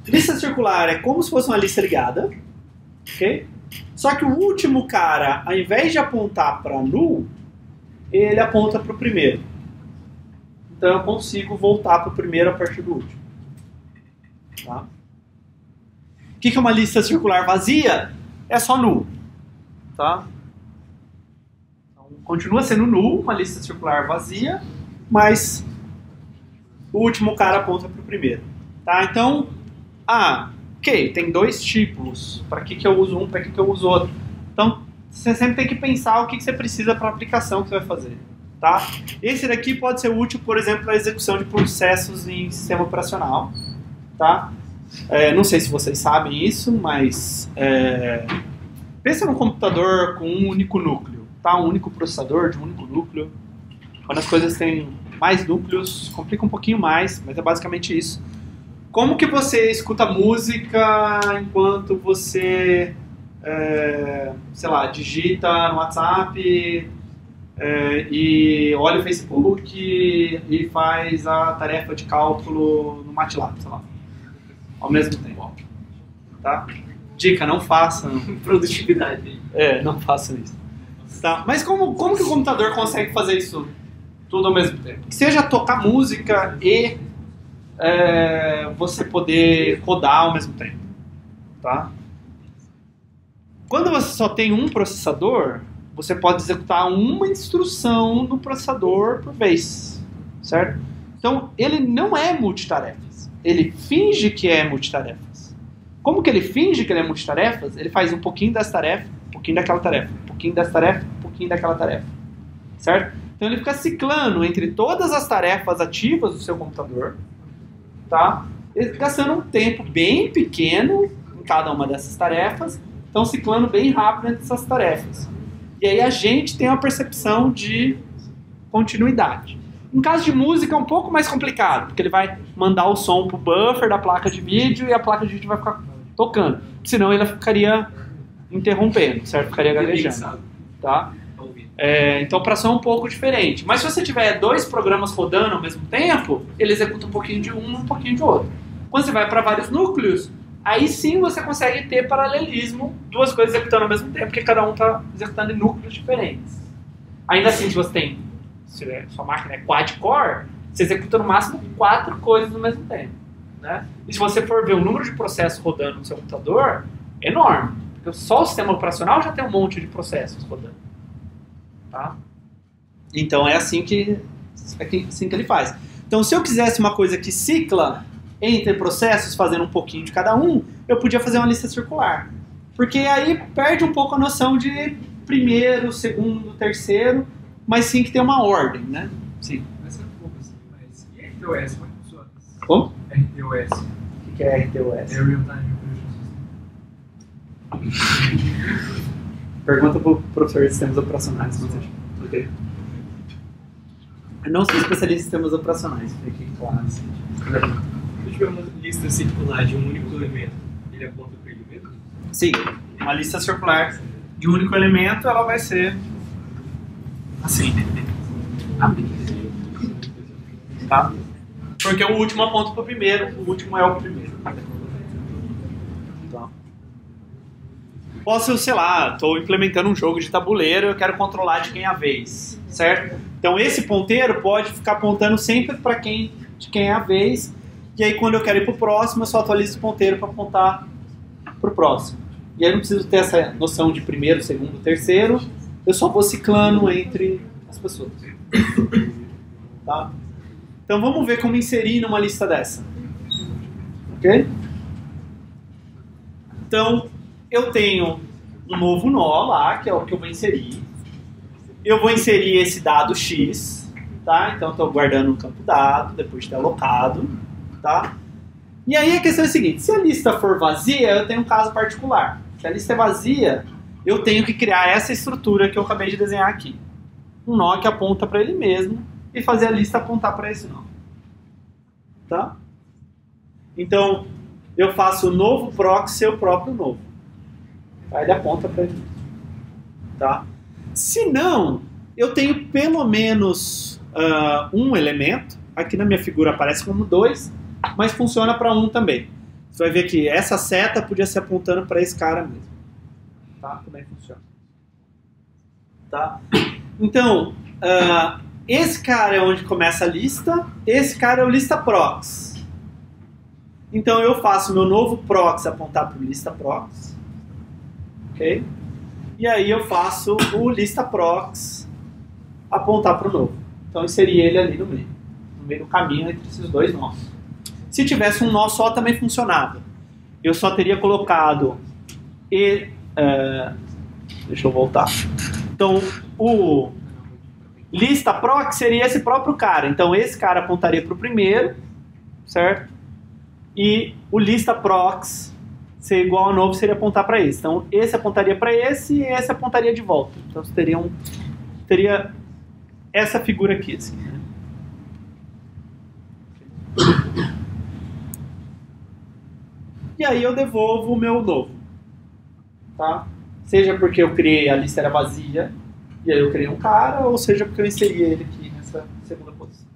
Lista circular é como se fosse uma lista ligada. Ok? Só que o último cara, ao invés de apontar para null, ele aponta para o primeiro. Então eu consigo voltar para o primeiro a partir do último. Tá? O que é uma lista circular vazia? É só null. Tá? Então, continua sendo null, uma lista circular vazia, mas o último cara aponta para o primeiro. Tá? Então, ok, tem dois tipos. Para que eu uso um, para que eu uso outro. Então, você sempre tem que pensar o que você precisa para a aplicação que você vai fazer. Tá? Esse daqui pode ser útil, por exemplo, para a execução de processos em sistema operacional. Tá? Não sei se vocês sabem isso, mas pensa num computador com um único núcleo. Tá? Um único processador de um único núcleo. Quando as coisas têm mais núcleos, complica um pouquinho mais, mas é basicamente isso. Como que você escuta música enquanto você, sei lá, digita no WhatsApp e olha o Facebook e faz a tarefa de cálculo no MATLAB, sei lá, ao mesmo tempo. Tá? Dica, não façam. Produtividade. Não façam isso. Tá? Mas como que o computador consegue fazer isso tudo ao mesmo tempo? Que seja tocar música e você poder codar ao mesmo tempo. Tá? Quando você só tem um processador, você pode executar uma instrução no processador por vez. Certo? Então, ele não é multitarefas. Ele finge que é multitarefas. Como que ele finge que ele é multitarefas? Ele faz um pouquinho dessa tarefa, um pouquinho daquela tarefa, um pouquinho dessa tarefa, um pouquinho daquela tarefa. Certo? Então ele fica ciclando entre todas as tarefas ativas do seu computador, tá? Gastando um tempo bem pequeno, em cada uma dessas tarefas, estão ciclando bem rápido entre essas tarefas. E aí a gente tem uma percepção de continuidade. Em caso de música é um pouco mais complicado, porque ele vai mandar o som para o buffer da placa de vídeo e a placa de vídeo vai ficar tocando. Senão ele ficaria interrompendo, certo? Ficaria gaguejando. Tá? Então para som é um pouco diferente. Mas se você tiver dois programas rodando ao mesmo tempo, ele executa um pouquinho de um e um pouquinho de outro. Quando você vai para vários núcleos, aí sim você consegue ter paralelismo, duas coisas executando ao mesmo tempo, porque cada um está executando em núcleos diferentes. Ainda assim, se você tem, se sua máquina é quad-core, você executa no máximo 4 coisas ao mesmo tempo. Né? E se você for ver o número de processos rodando no seu computador, é enorme. Porque só o sistema operacional já tem um monte de processos rodando. Tá? Então é assim que ele faz. Então se eu quisesse uma coisa que cicla entre processos, fazendo um pouquinho de cada um, eu podia fazer uma lista circular. Porque aí perde um pouco a noção de primeiro, segundo, terceiro, mas sim que tem uma ordem, né? Sim. Mas é um pouco assim, mas e RTOS, como funciona? Como? RTOS. O que é RTOS? É Real Time Operation System. Pergunta para o professor de sistemas operacionais. Okay. Eu não sou especialista em sistemas operacionais. Fique claro. Se eu tiver uma lista circular de um único elemento, ele aponta para ele mesmo? Sim, uma lista circular de um único elemento, ela vai ser assim. Tá? Porque o último aponta para o primeiro, o último é o primeiro. Tá. Posso, sei lá, estou implementando um jogo de tabuleiro, eu quero controlar de quem é a vez, certo? Então esse ponteiro pode ficar apontando sempre para de quem é a vez, e aí quando eu quero ir para o próximo, eu só atualizo o ponteiro para apontar para o próximo. E aí eu não preciso ter essa noção de primeiro, segundo, terceiro, eu só vou ciclando entre as pessoas. Tá? Então vamos ver como inserir numa lista dessa. Ok? Então, eu tenho um novo nó lá, que é o que eu vou inserir. Eu vou inserir esse dado X, tá? Então, estou guardando um campo dado, depois de ter alocado, tá? E aí a questão é a seguinte, se a lista for vazia, eu tenho um caso particular. Se a lista é vazia, eu tenho que criar essa estrutura que eu acabei de desenhar aqui. Um nó que aponta para ele mesmo e fazer a lista apontar para esse nó. Tá? Então, eu faço o novo proxy ser o próprio novo. Aí ele aponta para ele. Tá? Se não, eu tenho pelo menos um elemento. Aqui na minha figura aparece como 2, mas funciona para 1 também. Você vai ver que essa seta podia ser apontando para esse cara mesmo. Tá? Como é que funciona? Tá? Então, esse cara é onde começa a lista, esse cara é o lista prox. Então eu faço meu novo prox apontar para o lista prox. Ok? E aí eu faço o lista prox apontar para o novo. Então eu inseri ele ali no meio do caminho entre esses dois nós. Se tivesse um nó só também funcionava. Eu só teria colocado deixa eu voltar. Então o lista prox seria esse próprio cara. Então esse cara apontaria para o primeiro, certo? E o lista prox ser igual ao novo seria apontar para esse. Então esse apontaria para esse e esse apontaria de volta. Então você teria essa figura aqui. Assim, né? E aí eu devolvo o meu novo. Tá? Seja porque eu criei, a lista era vazia, e aí eu criei um cara, ou seja porque eu inseri ele aqui nessa segunda posição.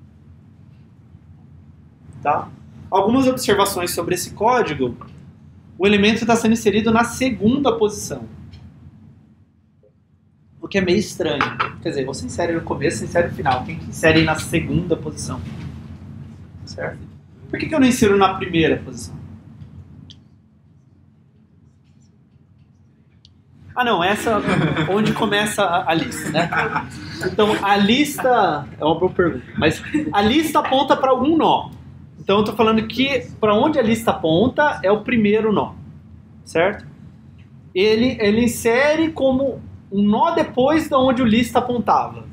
Tá? Algumas observações sobre esse código. O elemento está sendo inserido na segunda posição. O que é meio estranho. Quer dizer, você insere no começo, você insere no final. Quem que insere na segunda posição? Certo? Por que eu não insiro na primeira posição? Ah, não, essa onde começa a lista, né? Então, a lista... É uma boa pergunta. Mas a lista aponta para algum nó. Então, eu estou falando que para onde a lista aponta é o primeiro nó. Certo? Ele insere como um nó depois de onde o lista apontava.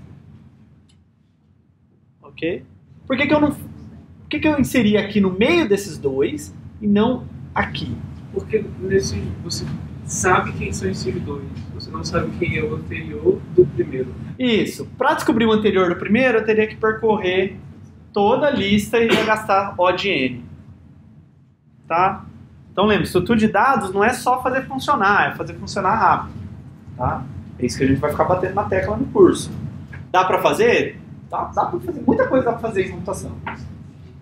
Ok? Por que eu inseri aqui no meio desses dois e não aqui? Porque nesse você sabe quem são esses dois, você não sabe quem é o anterior do primeiro. Isso. Para descobrir o anterior do primeiro, eu teria que percorrer toda a lista e ia gastar O de N. Tá? Então lembra, estrutura de dados não é só fazer funcionar, é fazer funcionar rápido. Tá? É isso que a gente vai ficar batendo na tecla no curso. Dá para fazer? Dá para fazer. Muita coisa dá para fazer em computação.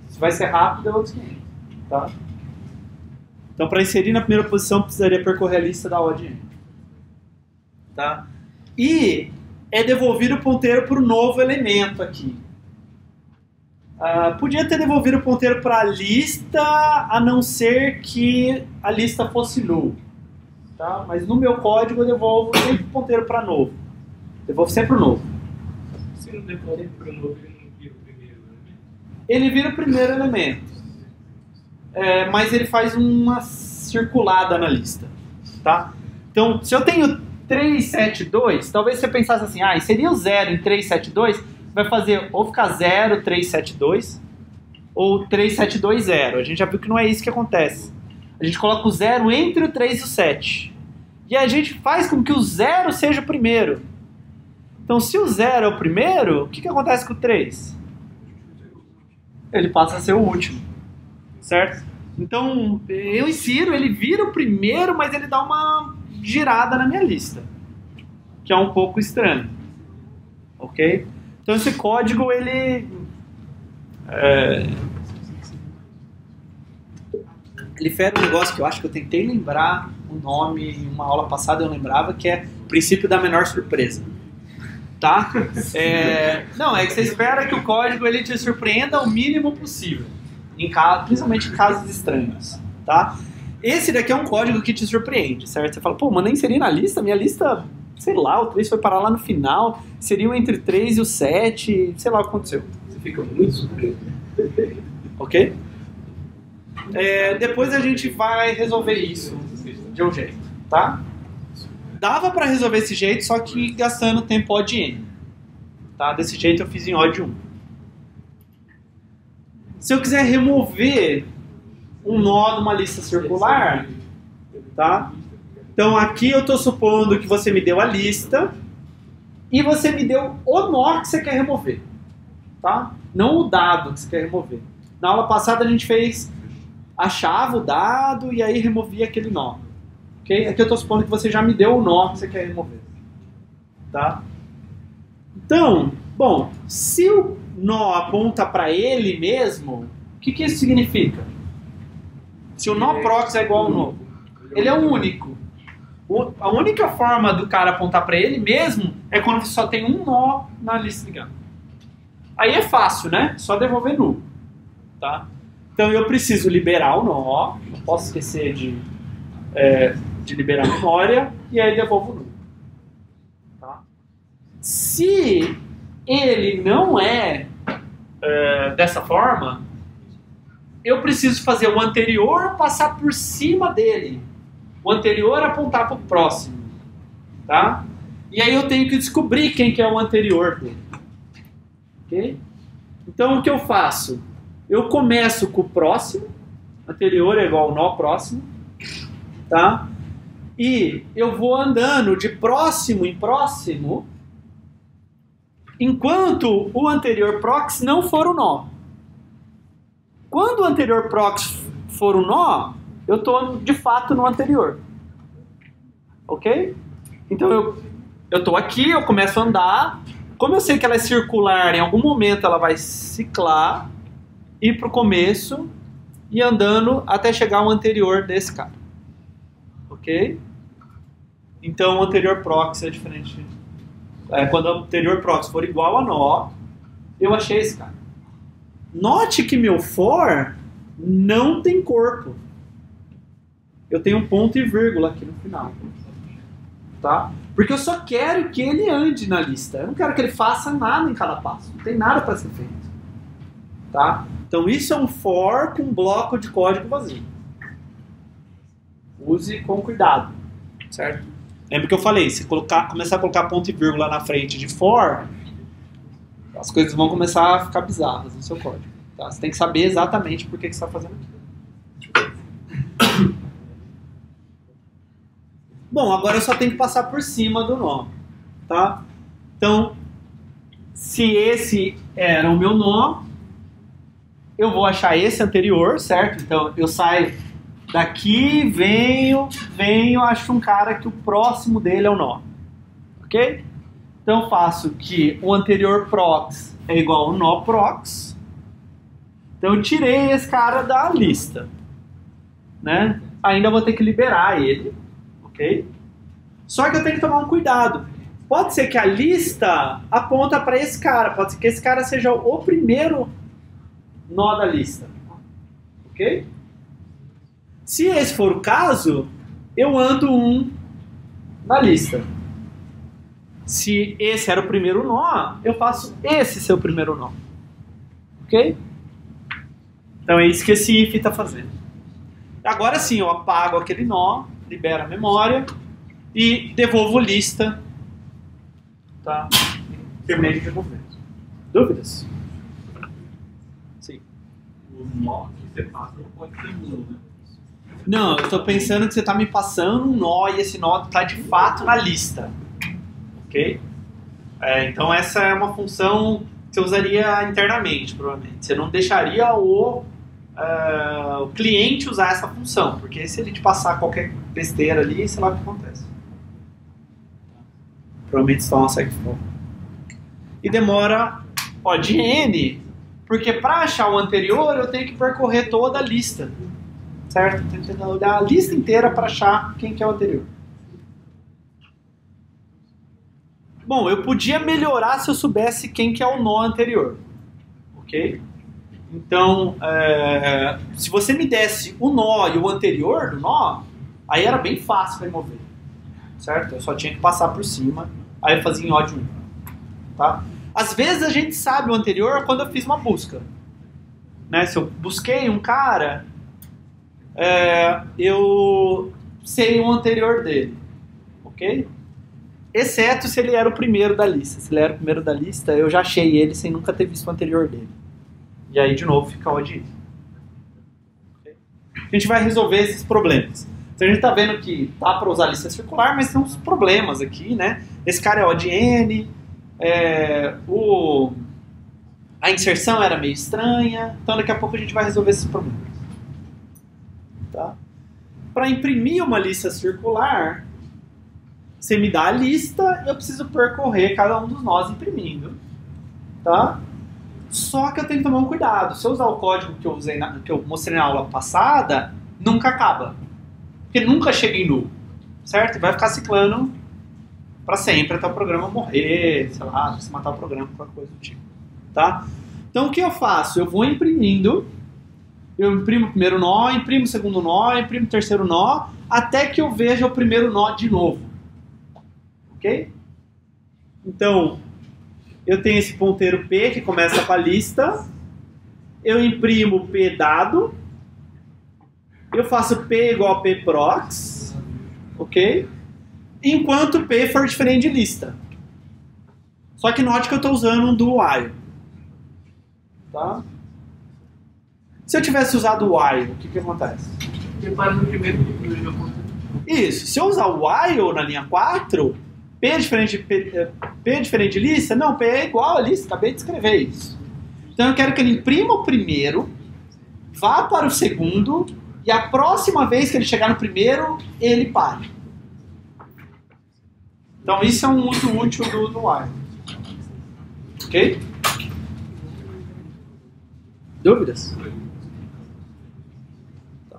Se vai ser rápido, é outros 500. Tá? Então, para inserir na primeira posição, precisaria percorrer a lista da O de N. Tá? E é devolvido o ponteiro para o novo elemento aqui. Podia ter devolvido o ponteiro para a lista, a não ser que a lista fosse null. Tá? Mas no meu código eu devolvo sempre o ponteiro para novo. Devolvo sempre o novo. Se não devolve para o novo, ele não vira o primeiro elemento? Ele vira o primeiro elemento. Mas ele faz uma circulada na lista. Tá? Então, se eu tenho 372, talvez você pensasse assim, seria o 0 em 372, vai fazer ou ficar 0, 372, ou 3720. A gente já viu que não é isso que acontece. A gente coloca o 0 entre o 3 e o 7. E a gente faz com que o 0 seja o primeiro. Então, se o 0 é o primeiro, o que acontece com o 3? Ele passa a ser o último. Certo? Então, eu insiro, ele vira o primeiro, mas ele dá uma girada na minha lista. Que é um pouco estranho. Ok? Então, esse código, ele fere um negócio que eu acho que eu tentei lembrar o nome em uma aula passada, eu lembrava, que é o princípio da menor surpresa. Tá? Não, é que você espera que o código ele te surpreenda o mínimo possível. Principalmente em casos estranhos. Tá? Esse daqui é um código que te surpreende, certo? Você fala, mas nem seria na lista? Minha lista, sei lá, o 3 foi parar lá no final, seriam entre o 3 e o 7, sei lá o que aconteceu. Você fica muito surpreso. Ok? Depois a gente vai resolver isso de um jeito, tá? Dava para resolver esse jeito, só que gastando tempo O de N. Tá? Desse jeito eu fiz em O de 1. Se eu quiser remover um nó numa lista circular, tá? Então aqui eu estou supondo que você me deu a lista e você me deu o nó que você quer remover, tá? Não o dado que você quer remover. Na aula passada a gente achava o dado e aí removia aquele nó. Okay? Aqui eu estou supondo que você já me deu o nó que você quer remover, tá? Então, bom, se o nó aponta para ele mesmo, o que isso significa? Se o nó prox é igual ao novo, ele é o único. A única forma do cara apontar para ele mesmo é quando só tem um nó na lista de gama. Aí é fácil, né? Só devolver null. Tá? Então eu preciso liberar o nó, não posso esquecer de liberar a memória, e aí devolvo null. Tá? Se ele não é dessa forma, eu preciso fazer o anterior passar por cima dele. O anterior apontar para o próximo. Tá? E aí eu tenho que descobrir quem que é o anterior dele. Ok? Então o que eu faço? Eu começo com o próximo. Anterior é igual ao nó próximo. Tá? E eu vou andando de próximo em próximo enquanto o anterior prox não for o nó. Quando o anterior prox for o nó, eu estou de fato no anterior. Ok? Então eu estou aqui, eu começo a andar. Como eu sei que ela é circular, em algum momento ela vai ciclar, ir para o começo e andando até chegar ao anterior desse cara. Ok? Então o anterior prox é diferente. Quando o anterior prox for igual a nó, eu achei esse cara. Note que meu for não tem corpo. Eu tenho um ponto e vírgula aqui no final. Tá? Porque eu só quero que ele ande na lista. Eu não quero que ele faça nada em cada passo. Não tem nada para ser feito. Tá? Então isso é um for com um bloco de código vazio. Use com cuidado. Certo? Lembra que eu falei, se começar a colocar ponto e vírgula na frente de for, as coisas vão começar a ficar bizarras no seu código. Tá? Você tem que saber exatamente por que você está fazendo aquilo. Bom, agora eu só tenho que passar por cima do nó, tá? Então, se esse era o meu nó, eu vou achar esse anterior, certo? Então, eu saio daqui, venho, acho um cara que o próximo dele é o nó, ok? Então, eu faço que o anterior prox é igual ao nó prox. Então, eu tirei esse cara da lista, né? Ainda vou ter que liberar ele, ok? Só que eu tenho que tomar um cuidado. Pode ser que a lista aponta para esse cara, pode ser que esse cara seja o primeiro nó da lista, ok? Se esse for o caso, eu ando um na lista. Se esse era o primeiro nó, eu faço esse ser o primeiro nó, ok? Então é isso que esse if está fazendo. Agora sim, eu apago aquele nó, libero a memória e devolvo lista. Tá? Terminei de devolver. Dúvidas? Sim. O nó que você passa não pode ser nulo, né? Não, eu estou pensando que você está me passando um nó e esse nó está de fato na lista. Ok? Então essa é uma função que você usaria internamente, provavelmente. Você não deixaria o cliente usar essa função, porque se ele te passar qualquer besteira ali, sei lá o que acontece. Provavelmente só uma segue for. E demora de N, porque para achar o anterior eu tenho que percorrer toda a lista. Certo? Tenho que olhar a lista inteira para achar quem que é o anterior. Bom, eu podia melhorar se eu soubesse quem que é o nó anterior. Ok? Então, se você me desse o nó e o anterior do nó, aí era bem fácil remover. Certo? Eu só tinha que passar por cima, aí eu fazia em odd 1. Tá? Às vezes a gente sabe o anterior quando eu fiz uma busca. Né? Se eu busquei um cara, eu sei o anterior dele. Ok? Exceto se ele era o primeiro da lista. Se ele era o primeiro da lista, eu já achei ele sem nunca ter visto o anterior dele. E aí, de novo, fica odd if. Okay? A gente vai resolver esses problemas. Então, a gente está vendo que dá para usar a lista circular, mas tem uns problemas aqui, né? Esse cara é odd n, a inserção era meio estranha, então daqui a pouco a gente vai resolver esses problemas. Tá? Para imprimir uma lista circular, você me dá a lista e eu preciso percorrer cada um dos nós imprimindo. Tá? Só que eu tenho que tomar um cuidado. Se eu usar o código que eu mostrei na aula passada, nunca acaba. Porque nunca chega em null. Certo? E vai ficar ciclando para sempre até o programa morrer, sei lá, se matar o programa, qualquer coisa do tipo. Tá? Então o que eu faço? Eu vou imprimindo, eu imprimo o primeiro nó, imprimo o segundo nó, imprimo o terceiro nó, até que eu veja o primeiro nó de novo. Ok? Então, eu tenho esse ponteiro P que começa com a lista, eu imprimo P dado, eu faço P igual a P prox, ok? Enquanto P for diferente de lista. Só que note que eu estou usando um do while. Tá? Se eu tivesse usado o while, o que acontece? Prepara no primeiro do jogo. Isso. Se eu usar o while na linha 4, P é diferente de lista? Não, P é igual a lista. Acabei de escrever isso. Então eu quero que ele imprima o primeiro, vá para o segundo, e a próxima vez que ele chegar no primeiro, ele pare. Então isso é um uso útil do while. Ok? Dúvidas? Tá.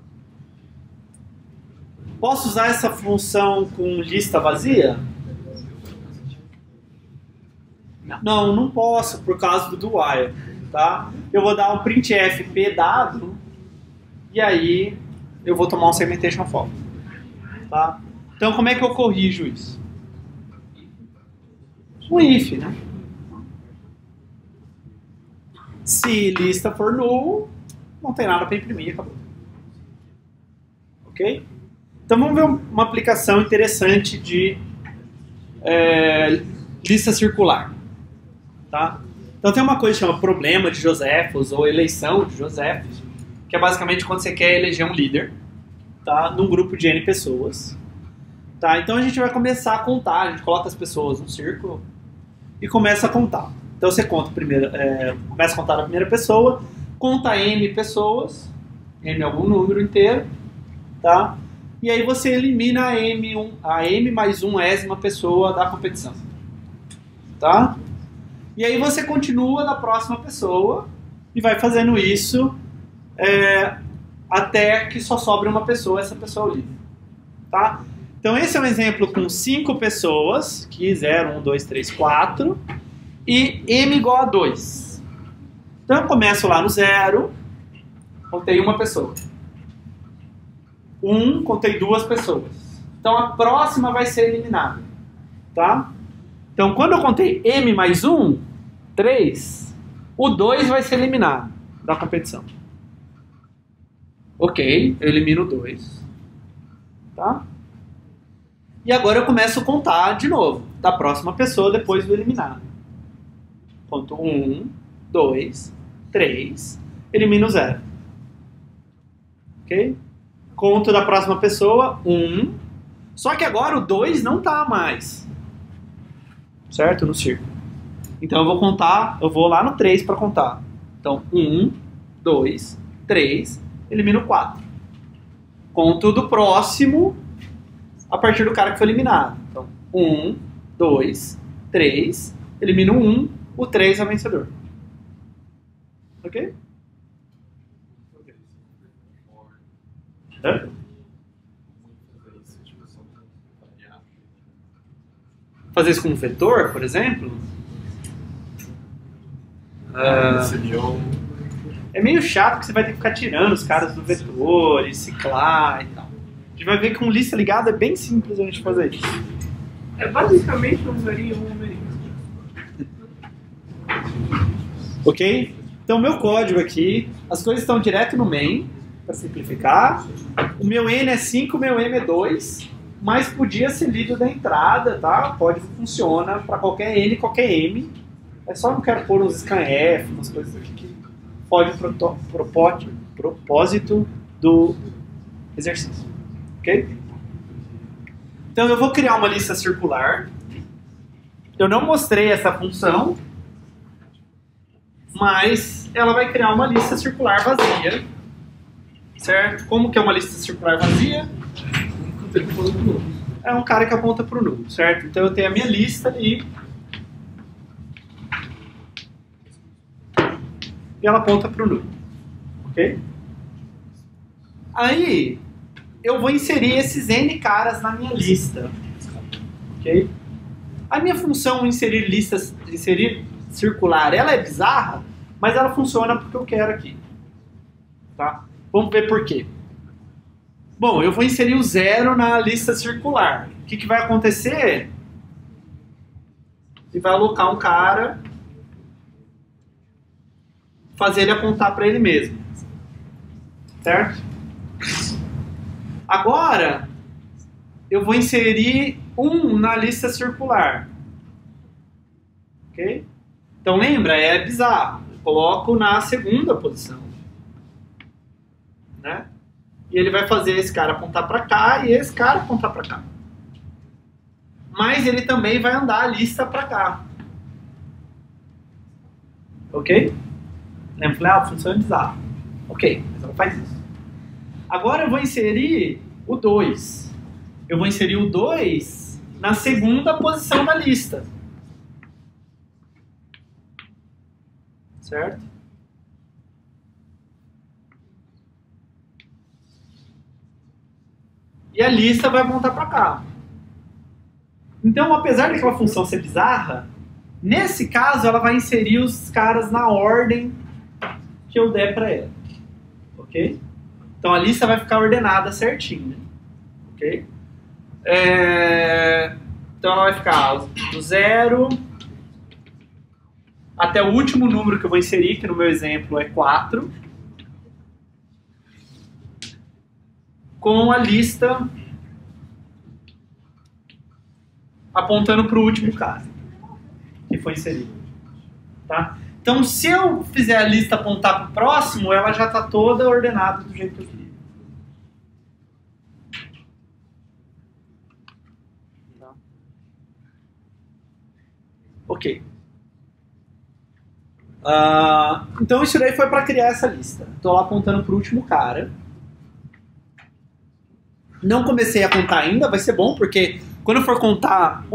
Posso usar essa função com lista vazia? Não posso por causa do while. Tá? Eu vou dar um printf p dado e aí eu vou tomar um segmentation fault. Tá? Então como é que eu corrijo isso? Um if, né? Se lista for null, não tem nada para imprimir e acabou. Ok? Então vamos ver uma aplicação interessante de lista circular. Tá? Então tem uma coisa que chama problema de Josephus ou eleição de Josephus, que é basicamente quando você quer eleger um líder, tá? Num grupo de N pessoas. Tá? Então a gente vai começar a contar, a gente coloca as pessoas no círculo e começa a contar. Então você conta primeiro, começa a contar a primeira pessoa, conta M pessoas, M é algum número inteiro, tá? E aí você elimina a M mais 1ª pessoa da competição. Tá? E aí você continua da próxima pessoa e vai fazendo isso até que só sobre uma pessoa, essa pessoa livre. Tá? Então esse é um exemplo com 5 pessoas, que 0, 1, 2, 3, 4, e M igual a 2. Então eu começo lá no 0, contei uma pessoa. 1, contei 2 pessoas. Então a próxima vai ser eliminada. Tá? Então quando eu contei M mais 1, 3, o 2 vai ser eliminado da competição. Ok, eu elimino o 2. Tá? E agora eu começo a contar de novo, da próxima pessoa depois do eliminado. Conto 1, 2, 3, elimino 0. Ok? Conto da próxima pessoa, 1. Só que agora o 2 não tá mais. Certo? No círculo. Então eu vou contar, eu vou lá no 3 para contar. Então 1, 2, 3, elimino 4. Conto do próximo a partir do cara que foi eliminado. Então 1, 2, 3, elimino 1, o 3 é o vencedor. Ok? Fazer isso com um vetor, por exemplo? É meio chato que você vai ter que ficar tirando os caras do vetor, e ciclar e tal. A gente vai ver que com lista ligada é bem simples a gente fazer isso. É basicamente um numerinho, um numerinho. Ok? Então meu código aqui, as coisas estão direto no main, para simplificar. O meu N é 5, o meu M é 2, mas podia ser lido da entrada, tá? O código funciona para qualquer N, qualquer M. É só não quero pôr uns scanf, umas coisas aqui que fogem o propósito do exercício. Ok? Então eu vou criar uma lista circular. Eu não mostrei essa função, mas ela vai criar uma lista circular vazia. Certo? Como que é uma lista circular vazia? É um cara que aponta para o nulo, certo? Então eu tenho a minha lista ali. E ela aponta para o nulo. Ok? Aí eu vou inserir esses N caras na minha lista. Ok? A minha função inserir circular, ela é bizarra, mas ela funciona porque eu quero aqui. Tá? Vamos ver por quê. Bom, eu vou inserir o 0 na lista circular. O que vai acontecer? Ele vai alocar um cara, fazer ele apontar para ele mesmo. Certo? Agora, eu vou inserir 1 na lista circular. Ok? Então lembra, é bizarro. Eu coloco na segunda posição. Né? E ele vai fazer esse cara apontar para cá e esse cara apontar para cá. Mas ele também vai andar a lista para cá. Ok? Lembra? Falei, a função é bizarra. Ok, mas ela faz isso. Agora eu vou inserir o 2. Eu vou inserir o 2 na segunda posição da lista. Certo? E a lista vai apontar para cá. Então, apesar daquela função ser bizarra, nesse caso ela vai inserir os caras na ordem que eu der para ela. Ok? Então a lista vai ficar ordenada certinho. Né? Ok? Então ela vai ficar do 0 até o último número que eu vou inserir, que no meu exemplo é 4. Com a lista apontando para o último cara que foi inserido. Tá? Então, se eu fizer a lista apontar para o próximo, ela já está toda ordenada do jeito que eu queria. Ok. Então isso daí foi para criar essa lista. Estou lá apontando para o último cara. Não comecei a contar ainda, vai ser bom, porque quando eu for contar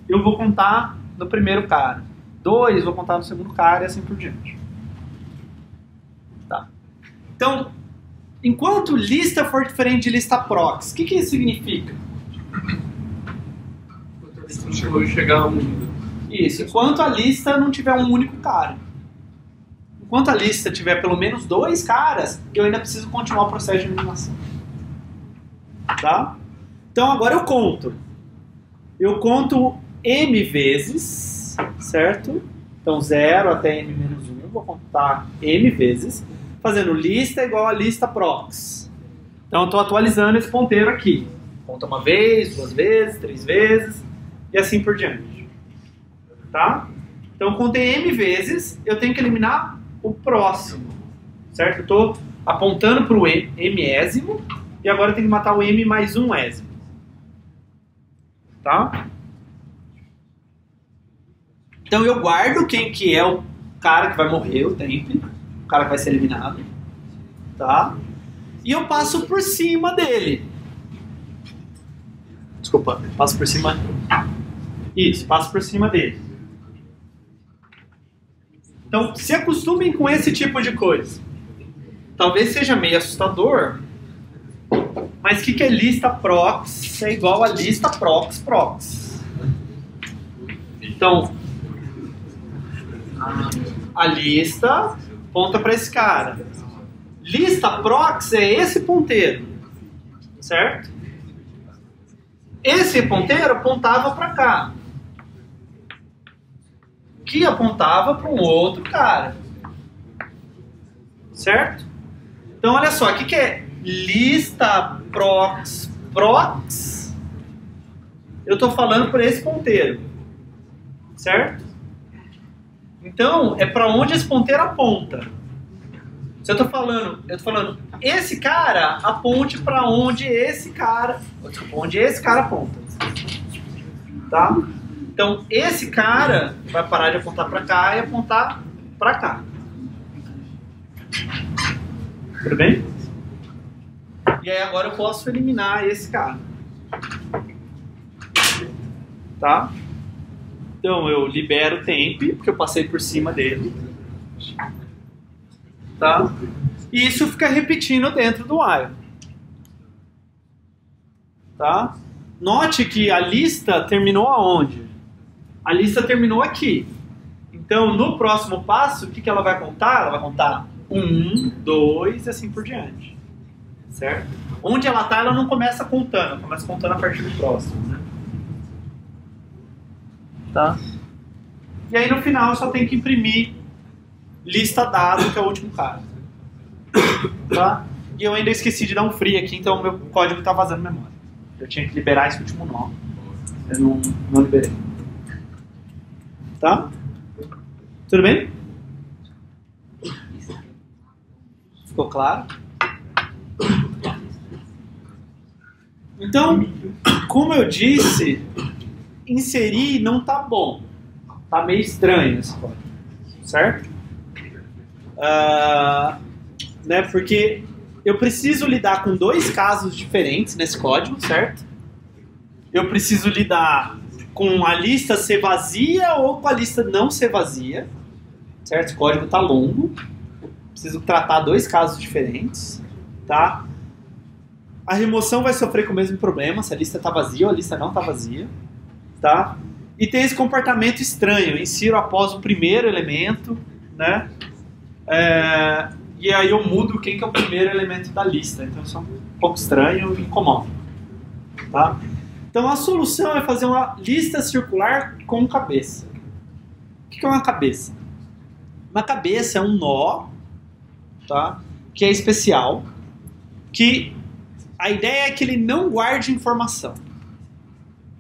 eu vou contar no primeiro cara. 2, vou contar no segundo cara e assim por diante. Tá. Então, enquanto lista for diferente de lista prox, o que isso significa? Chegou a chegar a um. Isso, enquanto a lista não tiver um único cara. Enquanto a lista tiver pelo menos 2 caras, eu ainda preciso continuar o processo de eliminação. Tá? Então agora eu conto. Eu conto m vezes, certo? Então 0 até m menos 1, eu vou contar m vezes, fazendo lista igual a lista prox. Então eu estou atualizando esse ponteiro aqui. Conta uma vez, 2 vezes, 3 vezes, e assim por diante. Tá? Então eu contei m vezes, eu tenho que eliminar o próximo. Certo? Eu estou apontando para o mésimo, e agora eu tenho que matar o m mais 1 ésimo. Tá? Então eu guardo quem que é o cara que vai morrer, o tempo, o cara que vai ser eliminado. Tá? E eu passo por cima dele. Desculpa, passo por cima. Isso, passo por cima dele. Então, se acostumem com esse tipo de coisa. Talvez seja meio assustador, mas o que é lista prox é igual a lista prox prox. Então, a lista aponta para esse cara. Lista prox é esse ponteiro, certo? Esse ponteiro apontava para cá, que apontava para um outro cara, certo? Então olha só, o que é lista prox prox? Eu estou falando por esse ponteiro, certo? Então é para onde esse ponteiro aponta. Se eu estou falando esse cara aponte para onde esse cara, onde esse cara aponta, tá? Então esse cara vai parar de apontar para cá e apontar para cá. Tudo bem? E aí agora eu posso eliminar esse cara. Tá? Então eu libero o temp, porque eu passei por cima dele. Tá? E isso fica repetindo dentro do while. Tá? Note que a lista terminou aonde? A lista terminou aqui. Então, no próximo passo, o que ela vai contar? Ela vai contar 1, 2 e assim por diante. Certo? Onde ela está, ela não começa contando. Ela começa contando a partir do próximo. Né? Tá? E aí, no final, eu só tenho que imprimir lista dado, que é o último cara. Tá? E eu ainda esqueci de dar um free aqui, então o meu código está vazando memória. Eu tinha que liberar esse último nó. Eu não liberei. Tá? Tudo bem? Ficou claro? Então, como eu disse, inserir não tá bom. Tá meio estranho esse código. Certo? Né, porque eu preciso lidar com 2 casos diferentes nesse código, certo? Eu preciso lidar com a lista ser vazia ou com a lista não ser vazia, certo? Esse código está longo, preciso tratar 2 casos diferentes, tá? A remoção vai sofrer com o mesmo problema, se a lista está vazia ou a lista não está vazia, tá? E tem esse comportamento estranho, eu insiro após o primeiro elemento, né? E aí eu mudo quem que é o primeiro elemento da lista, então isso é um pouco estranho e incomoda, tá? Então a solução é fazer uma lista circular com cabeça. O que é uma cabeça? Uma cabeça é um nó, tá? Que é especial, que a ideia é que ele não guarde informação,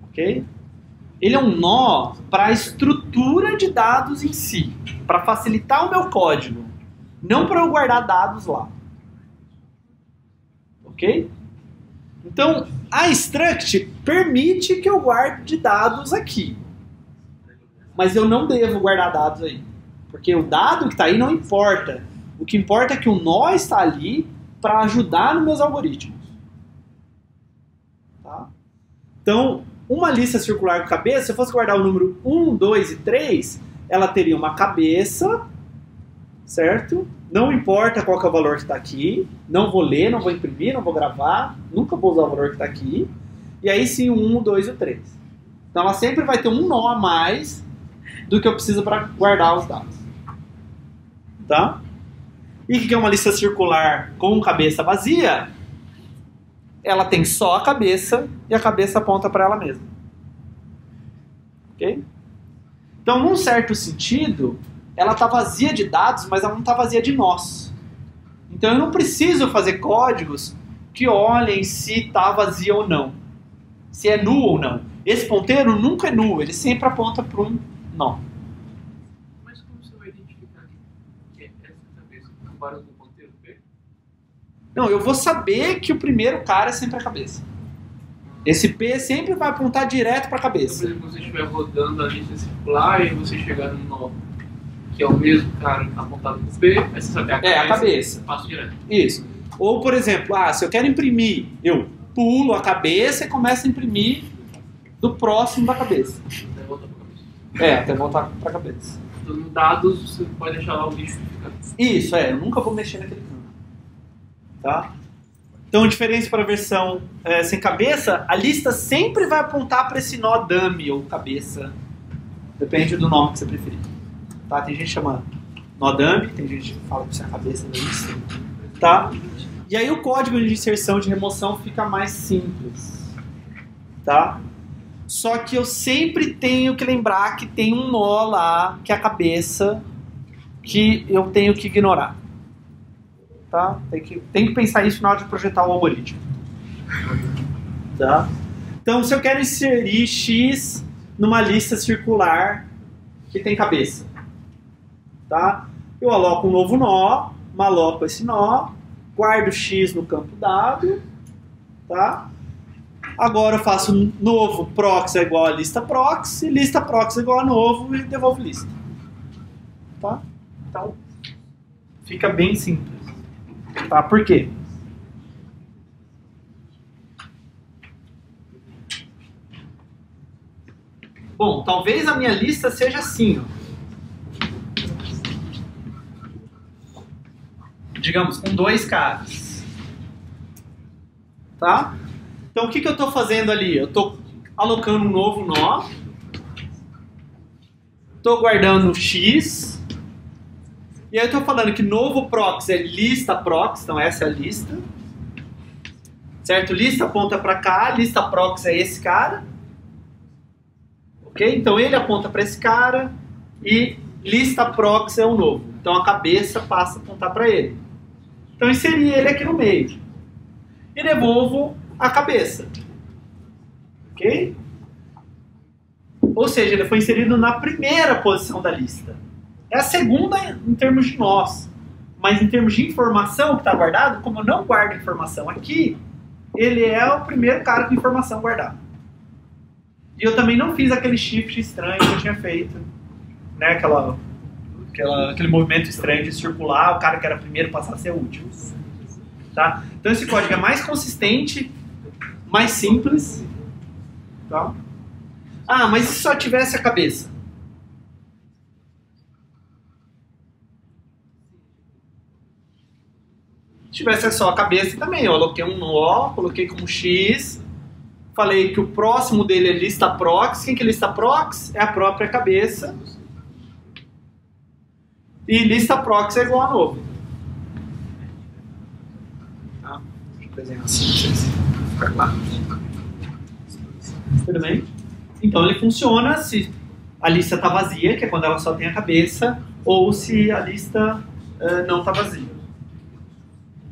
ok? Ele é um nó para a estrutura de dados em si, para facilitar o meu código, não para eu guardar dados lá, ok? Então, a struct permite que eu guarde dados aqui. mas eu não devo guardar dados aí. Porque o dado que está aí não importa. O que importa é que o nó está ali para ajudar nos meus algoritmos. Tá? Então, uma lista circular com cabeça, se eu fosse guardar o número 1, 2 e 3, ela teria uma cabeça, certo? Não importa qual que é o valor que está aqui, não vou ler, não vou imprimir, não vou gravar, nunca vou usar o valor que está aqui. E aí sim o 1, o 2 e o 3. Então ela sempre vai ter um nó a mais do que eu preciso para guardar os dados. Tá? E o que é uma lista circular com cabeça vazia? Ela tem só a cabeça e a cabeça aponta para ela mesma. Ok? Então, num certo sentido, ela está vazia de dados, mas ela não está vazia de nós. Então eu não preciso fazer códigos que olhem se está vazia ou não. Se é null ou não. Esse ponteiro nunca é null, ele sempre aponta para um nó. Mas como você vai identificar que é essa cabeça? Comparando com o ponteiro P? Não, eu vou saber que o primeiro cara é sempre a cabeça. Esse P sempre vai apontar direto para a Então, cabeça. por exemplo, você estiver rodando a lista circular e você chegar no nó, que é o mesmo cara apontado com o P, aí você sabe a cabeça. Passo direto. Isso. Ou, por exemplo, se eu quero imprimir, eu pulo a cabeça e começo a imprimir do próximo da cabeça. Até voltar pra cabeça. Até voltar para a cabeça. Então, no dados, você pode deixar lá o lixo ficar. Isso, eu nunca vou mexer naquele campo. Tá? Então, a diferença para a versão sem cabeça, a lista sempre vai apontar para esse nó dummy ou cabeça. Depende do nome que você preferir. Tá? Tem gente que chama nó dummy, tem gente que fala que isso é a cabeça da lista. Tá? E aí o código de inserção de remoção fica mais simples. Tá? Só que eu sempre tenho que lembrar que tem um nó lá, que é a cabeça, que eu tenho que ignorar. Tá? Tem que pensar isso na hora de projetar o algoritmo. Tá? Então, se eu quero inserir x numa lista circular que tem cabeça, tá? Eu aloco um novo nó, maloco esse nó, guardo x no campo dado, tá? Agora eu faço um novo prox é igual a lista prox é igual a novo e devolvo lista. Tá? Então, fica bem simples. Tá? Por quê? Bom, talvez a minha lista seja assim, ó. Digamos, com 2 caras. Tá? Então, o que eu estou fazendo ali? Eu estou alocando um novo nó. Estou guardando x. E aí eu estou falando que novo prox é lista prox, então essa é a lista. Certo? Lista aponta para cá, lista prox é esse cara. Ok? Então ele aponta para esse cara e lista prox é o novo. Então a cabeça passa a apontar para ele. Então inseri ele aqui no meio. E devolvo a cabeça. Ok? Ou seja, ele foi inserido na primeira posição da lista. É a segunda em termos de nós. Mas em termos de informação que está guardado, como eu não guardo informação aqui, ele é o primeiro cara com informação guardada. E eu também não fiz aquele shift estranho que eu tinha feito. Né? Aquele movimento estranho de circular, o cara que era primeiro passar a ser último. Tá? Então esse código é mais consistente, mais simples. Tá? Mas e se só tivesse a cabeça? Se tivesse só a cabeça também, eu aloquei um nó, coloquei como x, falei que o próximo dele é lista prox. Quem que é lista prox? É a própria cabeça. E lista prox é igual a novo. Tá? Deixa eu desenhar assim, ficar claro. Tudo bem? Então ele funciona se a lista está vazia, que é quando ela só tem a cabeça, ou se a lista não está vazia.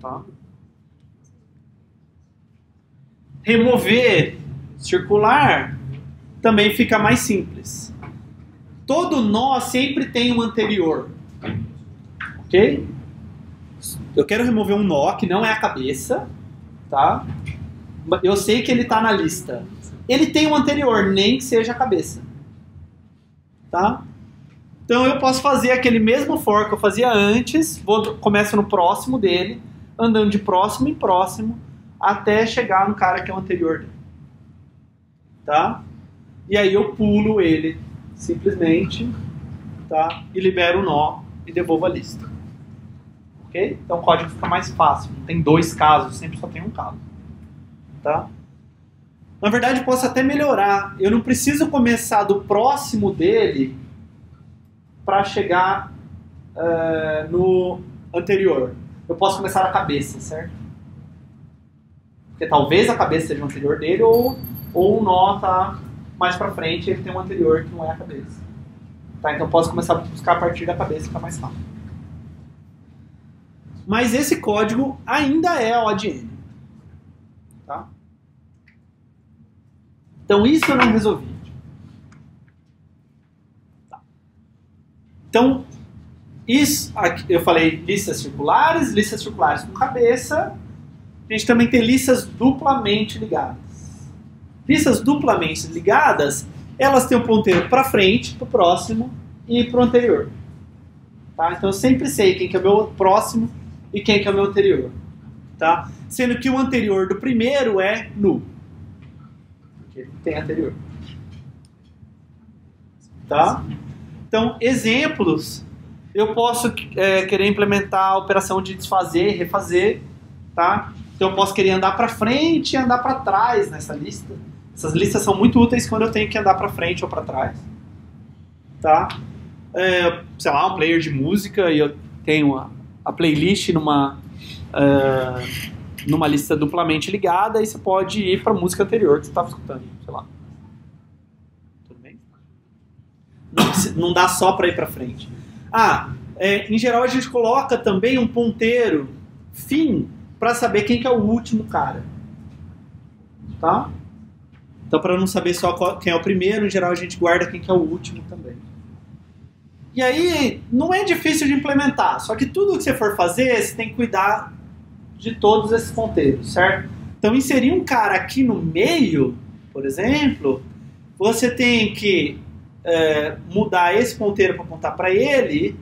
Tá? Remover circular também fica mais simples. Todo nó sempre tem um anterior. Ok? Eu quero remover um nó que não é a cabeça. Tá? Eu sei que ele está na lista. Ele tem um anterior, nem que seja a cabeça. tá? Então eu posso fazer aquele mesmo for que eu fazia antes, começo no próximo dele, andando de próximo em próximo, até chegar no cara que é o anterior dele. Tá? E aí eu pulo ele, simplesmente, tá? E libero o nó e devolvo a lista. Ok? Então o código fica mais fácil. Não tem dois casos, sempre só tem um caso. Tá? Na verdade, eu posso até melhorar. Eu não preciso começar do próximo dele para chegar no anterior. Eu posso começar da cabeça, certo? Porque talvez a cabeça seja o anterior dele ou o nó tá mais para frente e ele tem um anterior que não é a cabeça. Tá? Então eu posso começar a buscar a partir da cabeça, fica mais fácil. Mas esse código ainda é ODN. Tá? Então isso eu não resolvi. Tá. Então, isso aqui, eu falei listas circulares com cabeça. A gente também tem listas duplamente ligadas. Listas duplamente ligadas, elas têm um ponteiro para frente, para o próximo e para o anterior. Tá? Então eu sempre sei quem que é o meu próximo e quem que é o meu anterior. Tá? Sendo que o anterior do primeiro é null. Porque ele tem anterior. Tá? Então, exemplos, eu posso querer implementar a operação de desfazer, refazer. Tá? Então eu posso querer andar para frente e andar para trás nessa lista. Essas listas são muito úteis quando eu tenho que andar para frente ou para trás. Tá? Sei lá, um player de música e eu tenho a playlist numa lista duplamente ligada e você pode ir para a música anterior que você estava escutando. Sei lá. Tudo bem? Não dá só para ir para frente. Em geral a gente coloca também um ponteiro fim para saber quem que é o último cara. Tá? Então, para não saber só quem é o primeiro, em geral a gente guarda quem que é o último também. E aí, não é difícil de implementar, só que tudo que você for fazer, você tem que cuidar de todos esses ponteiros, certo? Então, inserir um cara aqui no meio, por exemplo, você tem que mudar esse ponteiro para apontar para ele,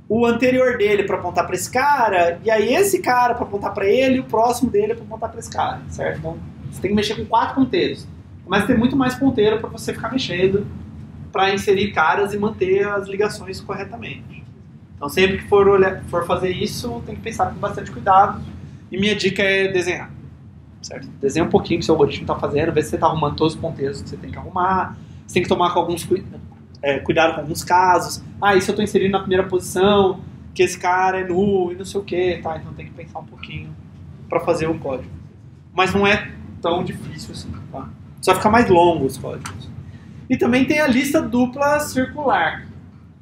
o anterior dele para apontar para esse cara, e aí esse cara para apontar para ele, e o próximo dele para apontar para esse cara, certo? Então, você tem que mexer com 4 ponteiros. Mas tem muito mais ponteiro para você ficar mexendo, para inserir caras e manter as ligações corretamente. Então, sempre que for fazer isso, tem que pensar com bastante cuidado. E minha dica é desenhar. Certo? Desenha um pouquinho o que o seu algoritmo está fazendo, ver se você está arrumando todos os ponteiros que você tem que arrumar. Você tem que tomar com alguns cuidado com alguns casos. Isso eu estou inserindo na primeira posição, que esse cara é null e não sei o que. Tá? Então tem que pensar um pouquinho para fazer o código. Mas não é tão difícil assim. Tá? Só fica mais longo os códigos. E também tem a lista dupla circular.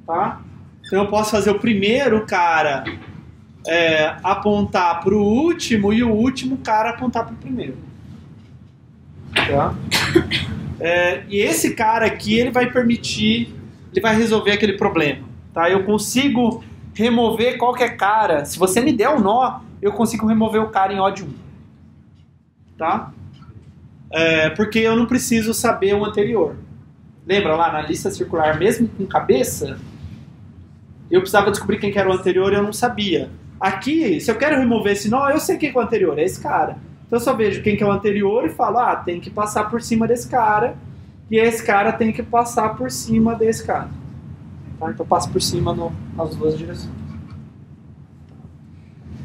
Tá? Então eu posso fazer o primeiro cara apontar para o último e o último cara apontar para o primeiro. Tá? E esse cara aqui, ele vai resolver aquele problema. Tá? Eu consigo remover qualquer cara. Se você me der um nó, eu consigo remover o cara em O de 1. Tá? Porque eu não preciso saber o anterior. Lembra lá na lista circular, mesmo com cabeça, eu precisava descobrir quem que era o anterior e eu não sabia. Aqui, se eu quero remover esse nó, eu sei quem que é o anterior, é esse cara. Então eu só vejo quem que é o anterior e falo, tem que passar por cima desse cara, e esse cara tem que passar por cima desse cara. Tá? Então eu passo por cima nas duas direções.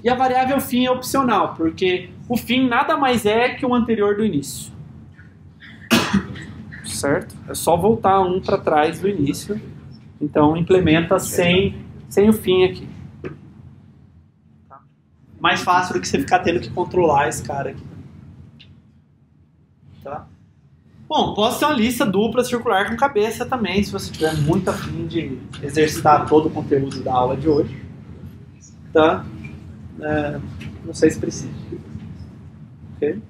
E a variável fim é opcional, porque o fim nada mais é que o anterior do início. Certo? É só voltar um para trás do início. Então implementa sem o fim aqui. Tá? Mais fácil do que você ficar tendo que controlar esse cara aqui. Tá? Bom, posso ter uma lista dupla circular com cabeça também, se você tiver muito afim de exercitar todo o conteúdo da aula de hoje. Tá? Não sei se precisa. Ok?